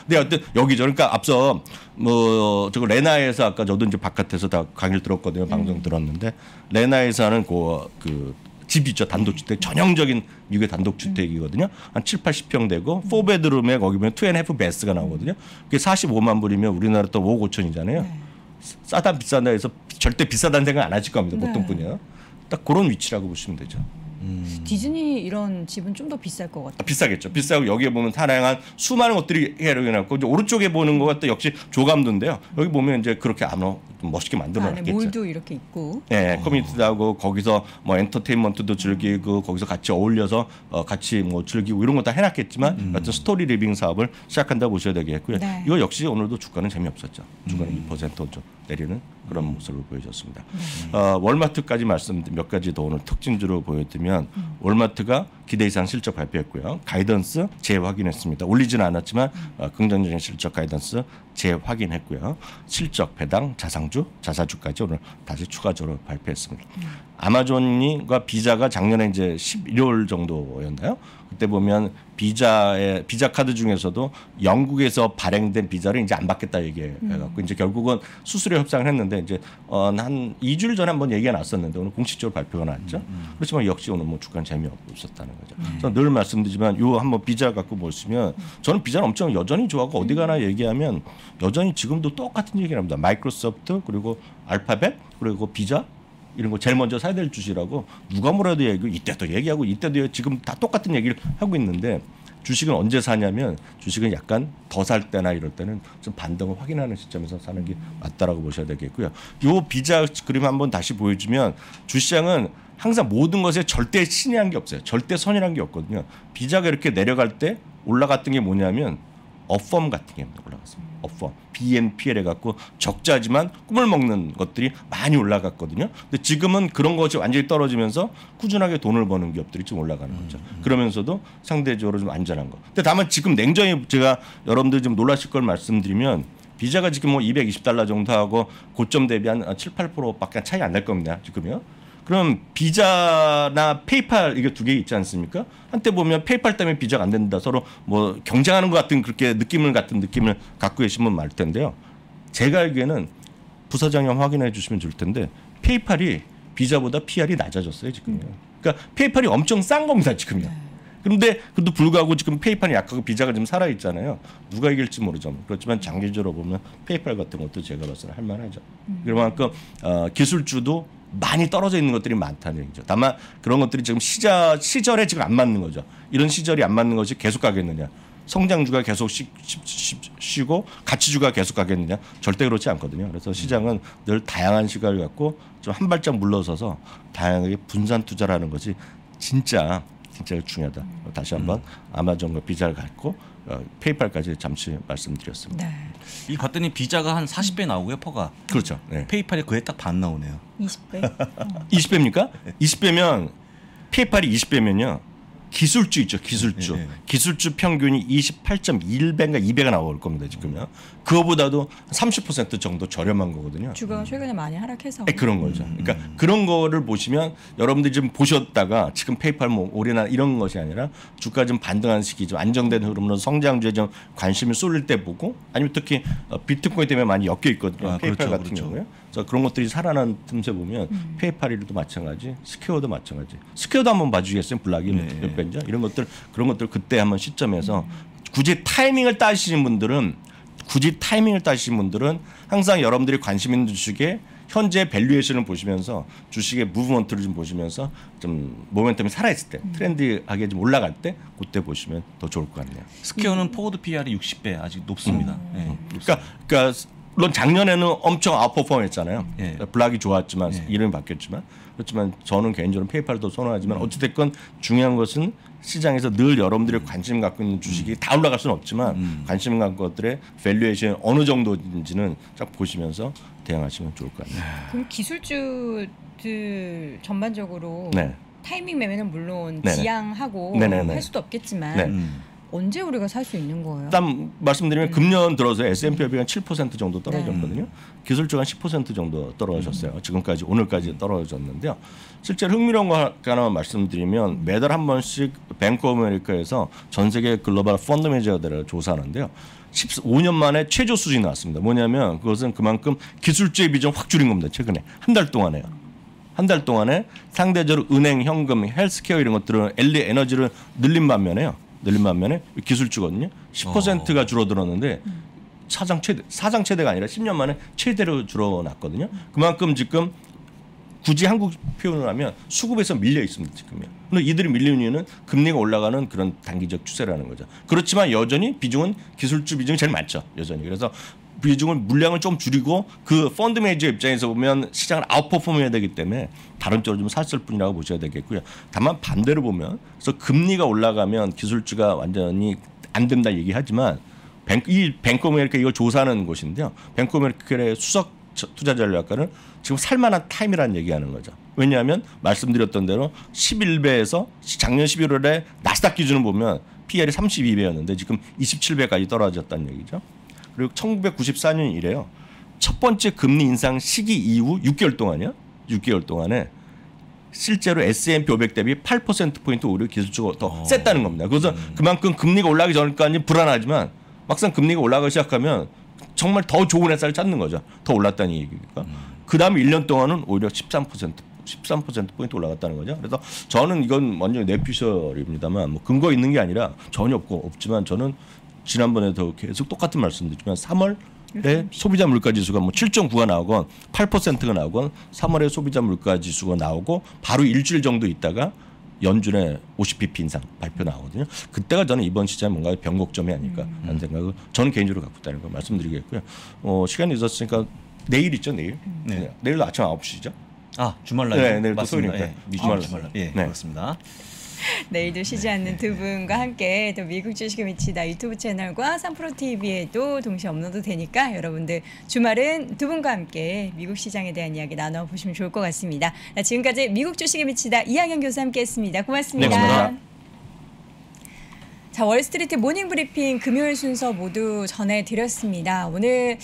S10: 근데 어쨌든 여기죠. 그러니까 앞서 뭐 저거 레나에서 아까 저도 이제 바깥에서 다 강의를 들었거든요. 방송 들었는데 레나에서 하는 그 집 있죠. 단독주택 전형적인 미국의 단독주택이거든요. 한 7, 80평 되고 4베드룸에 거기 보면 2.5 베스가 나오거든요. 그게 45만 불이면 우리나라 또 5억 5천이잖아요. 싸다 비싸다 해서 절대 비싸다는 생각 안 하실 겁니다. 보통 분이요. 딱 그런 위치라고 보시면 되죠.
S1: 디즈니 이런 집은 좀 더 비쌀 것 같아요.
S10: 비싸겠죠. 비싸고 여기에 보면 다양한 수많은 것들이 해놓고 이제 오른쪽에 보는 것도 역시 조감도인데요. 여기 보면 이제 그렇게 좀 멋있게 만들어놨겠죠.
S1: 몰도 이렇게 있고.
S10: 네, 커뮤니티도 하고 거기서 뭐 엔터테인먼트도 즐기고 거기서 같이 어울려서 같이 뭐 즐기고 이런 거 다 해놨겠지만 어떤 스토리 리빙 사업을 시작한다 보셔야 되겠고요.
S1: 네.
S10: 이거 역시 오늘도 주가는 재미없었죠. 주가는 2% 좀 내리는 그런 모습을 보여줬습니다. 월마트까지 몇 가지 더 오늘 특징주로 보여드리면 월마트가 기대 이상 실적 발표했고요. 가이던스 재확인했습니다. 올리지는 않았지만 긍정적인 실적 가이던스 재확인했고요. 실적, 배당, 자사주까지 오늘 다시 추가적으로 발표했습니다. 아마존과 비자가 작년에 이제 11월 정도였나요? 그때 보면 비자 카드 중에서도 영국에서 발행된 비자를 이제 안 받겠다 얘기해갖고 이제 결국은 수수료 협상을 했는데 이제 한 2주일 전에 한번 얘기가 났었는데 오늘 공식적으로 발표가 났죠. 그렇지만 역시 오늘 뭐 주가는 재미없었다는 거죠. 저는 늘 말씀드리지만 요 한번 비자 갖고 보시면 저는 비자는 엄청 여전히 좋아하고 어디 가나 얘기하면 여전히 지금도 똑같은 얘기를 합니다. 마이크로소프트 그리고 알파벳 그리고 비자 이런 거 제일 먼저 사야 될 주식이라고 누가 뭐라도 얘기하고 이때도 얘기하고 이때도 지금 다 똑같은 얘기를 하고 있는데 주식은 언제 사냐면 주식은 약간 더 살 때나 이럴 때는 좀 반등을 확인하는 시점에서 사는 게 맞다라고 보셔야 되겠고요. 요 비자 그림 한번 다시 보여주면 주시장은 항상 모든 것에 절대 신이란 게 없어요. 절대 선이란 게 없거든요. 비자가 이렇게 내려갈 때 올라갔던 게 뭐냐면 어펌 같은 게 올라갔습니다. 어펌, BNPL 해갖고 적자지만 꿈을 먹는 것들이 많이 올라갔거든요. 근데 지금은 그런 것이 완전히 떨어지면서 꾸준하게 돈을 버는 기업들이 좀 올라가는 거죠. 그러면서도 상대적으로 좀 안전한 거. 근데 다만 지금 냉정히 제가 여러분들 좀 놀라실 걸 말씀드리면 비자가 지금 뭐 $220 정도 하고 고점 대비 한 7, 8%밖에 차이 안 날 겁니다. 지금요. 그럼 비자나 페이팔 이게 두 개 있지 않습니까? 한때 보면 페이팔 때문에 비자가 안 된다. 서로 뭐 경쟁하는 것 같은 그렇게 느낌을 갖고 계신 분 많을 텐데요. 제가 알기에는 부사장이 확인해 주시면 좋을 텐데 페이팔이 비자보다 PR이 낮아졌어요 지금요. 그러니까 페이팔이 엄청 싼 겁니다 지금요. 그런데 그래도 불구하고 지금 페이팔이 약하고 비자가 좀 살아 있잖아요. 누가 이길지 모르죠. 그렇지만 장기적으로 보면 페이팔 같은 것도 제가 봤을 때 할만하죠. 그만큼 기술주도 많이 떨어져 있는 것들이 많다는 얘기죠. 다만 그런 것들이 지금 시절에 지금 안 맞는 거죠. 이런 시절이 안 맞는 것이 계속 가겠느냐. 성장주가 계속 쉬고 가치주가 계속 가겠느냐. 절대 그렇지 않거든요. 그래서 시장은 늘 다양한 시각을 갖고 좀 한 발짝 물러서서 다양하게 분산 투자라는 것이 진짜 중요하다. 다시 한번 아마존과 비자를 갖고 페이팔까지 잠시 말씀드렸습니다.
S1: 네.
S2: 이 봤더니 비자가 한 40배 나오고요, 퍼가.
S10: 그렇죠. 네.
S2: 페이팔이 그에 딱 반 나오네요.
S1: 20배?
S10: 20배입니까? 20배면 페이팔이 20배면요. 기술주 있죠. 기술주.
S2: 네.
S10: 기술주 평균이 28.1배인가 2배가 나올 겁니다. 지금요. 그거보다도 30% 정도 저렴한 거거든요.
S1: 주가가 최근에 많이 하락해서.
S10: 그런 거죠. 그러니까 그런 거를 보시면 여러분들이 좀 보셨다가 지금 페이팔 뭐 올해나 이런 것이 아니라 주가 좀 반등하는 시기 좀 안정된 흐름으로 성장주에 좀 관심을 쏠릴 때 보고 아니면 특히 비트코인 때문에 많이 엮여 있거든요. 페이팔 같은 경우에. 그래서 그런 것들이 살아난 틈새 보면 페이팔이도 마찬가지, 스퀘어도 마찬가지. 스퀘어도 한번 봐주시겠어요? 블락이 몇 배인지 이런 것들 그런 것들 그때 한번 시점에서 굳이 타이밍을 따지시는 분들은 항상 여러분들이 관심 있는 주식에 현재 밸류에이션을 보시면서 주식의 무브먼트를 좀 보시면서 좀 모멘텀이 살아있을 때 트렌디하게 좀 올라갈 때 그때 보시면 더 좋을 것 같네요.
S2: 스퀘어는 포워드 PR이 60배 아직 높습니다.
S10: 그러니까 물론 작년에는 엄청 아웃퍼폼했잖아요. 블락이 좋았지만 이름이 바뀌었지만 그렇지만 저는 개인적으로 페이팔도 선호하지만 어찌됐건 중요한 것은 시장에서 늘 여러분들이 관심 갖고 있는 주식이 다 올라갈 수는 없지만 관심 갖고 것들의 밸류에이션 어느 정도인지는 쫙 보시면서 대응하시면 좋을 것 같네요.
S1: 그럼 기술주들 전반적으로 타이밍 매매는 물론 지양하고 할 수도 없겠지만 언제 우리가 살 수 있는 거예요?
S10: 일단 말씀드리면 금년 들어서 S&P가 7% 정도 떨어졌거든요. 기술주가 10% 정도 떨어졌어요. 지금까지 오늘까지 떨어졌는데요. 실제로 흥미로운 거 하나 말씀드리면 매달 한 번씩 뱅크 오브 아메리카에서 전 세계 글로벌 펀드 매니저들을 조사하는데요. 15년 만에 최저 수준이 나왔습니다. 뭐냐면 그것은 그만큼 기술주의 비중 확 줄인 겁니다. 최근에 한 달 동안에요. 한 달 동안에 상대적으로 은행, 현금, 헬스케어 이런 것들은 에너지를 늘린 반면에 기술주거든요. 10%가 줄어들었는데 사상 최대가 아니라 10년 만에 최대로 줄어났거든요. 그만큼 지금 굳이 한국 표현을 하면 수급에서 밀려 있습니다 지금요. 근데 이들이 밀리는 이유는 금리가 올라가는 그런 단기적 추세라는 거죠. 그렇지만 여전히 비중은 기술주 비중이 제일 많죠. 여전히. 그래서 비중을 물량을 좀 줄이고 그 펀드 매니저 입장에서 보면 시장을 아웃퍼폼해야 되기 때문에 다른 쪽으로 좀 샀을 뿐이라고 보셔야 되겠고요. 다만 반대로 보면 그래서 금리가 올라가면 기술주가 완전히 안 된다 얘기하지만 이 뱅크 오브 아메리카 이걸 조사하는 곳인데요. 뱅크 오브 아메리카의 수석 투자 전략가는 지금 살만한 타임이라는 얘기하는 거죠. 왜냐하면 말씀드렸던 대로 11배에서 작년 11월에 나스닥 기준을 보면 PR이 32배였는데 지금 27배까지 떨어졌다는 얘기죠. 그리고 1994년 이래요. 첫 번째 금리 인상 시기 이후 6개월 동안이요. 6개월 동안에 실제로 S&P 500 대비 8%포인트 오히려 기술주가 더 셌다는 겁니다. 그래서 그만큼 금리가 올라가기 전까지 불안하지만 막상 금리가 올라가기 시작하면 정말 더 좋은 햇살을 찾는 거죠. 더 올랐다는 얘기니까. 그 다음에 1년 동안은 오히려 13%포인트 올라갔다는 거죠. 그래서 저는 이건 완전히 내피셜입니다만 뭐 근거 있는 게 아니라 전혀 없지만 저는 지난번에도 계속 똑같은 말씀드리지만 3월에 소비자 물가 지수가 뭐 7.9가 나오건 8%가 나오건 3월에 소비자 물가 지수가 나오고 바로 일주일 정도 있다가 연준의 50bp 인상 발표 나오거든요. 그때가 저는 이번 시장 뭔가 변곡점이 아닐까 하는 생각을 저는 개인적으로 갖고 있다는 걸 말씀드리겠고요. 시간이 있었으니까 내일 있죠, 내일. 네. 내일도 아침 9시죠.
S2: 주말 날.
S10: 네, 내일
S2: 맞습니다.
S10: 토요일이니까.
S2: 주말 날.
S10: 네.
S2: 그렇습니다.
S1: 내일도 쉬지 않는 두 분과 함께 또 미국 주식에 미치다 유튜브 채널과 3프로TV에도 동시에 업로드 되니까 여러분들 주말은 두 분과 함께 미국 시장에 대한 이야기 나눠보시면 좋을 것 같습니다. 지금까지 미국 주식에 미치다 이항영 교수 함께했습니다. 고맙습니다.
S10: 네, 고맙습니다.
S1: 자, 월스트리트 모닝 브리핑 금요일 순서 모두 전해드렸습니다. 오늘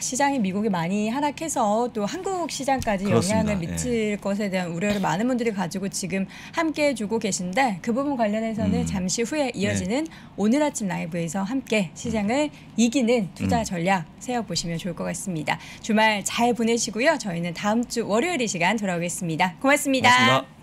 S1: 시장이 미국이 많이 하락해서 또 한국 시장까지
S2: 그렇습니다.
S1: 영향을 미칠 것에 대한 우려를 많은 분들이 가지고 지금 함께 해주고 계신데 그 부분 관련해서는 잠시 후에 이어지는 오늘 아침 라이브에서 함께 시장을 이기는 투자 전략 세워보시면 좋을 것 같습니다. 주말 잘 보내시고요. 저희는 다음 주 월요일 이 시간 돌아오겠습니다. 고맙습니다.
S2: 고맙습니다.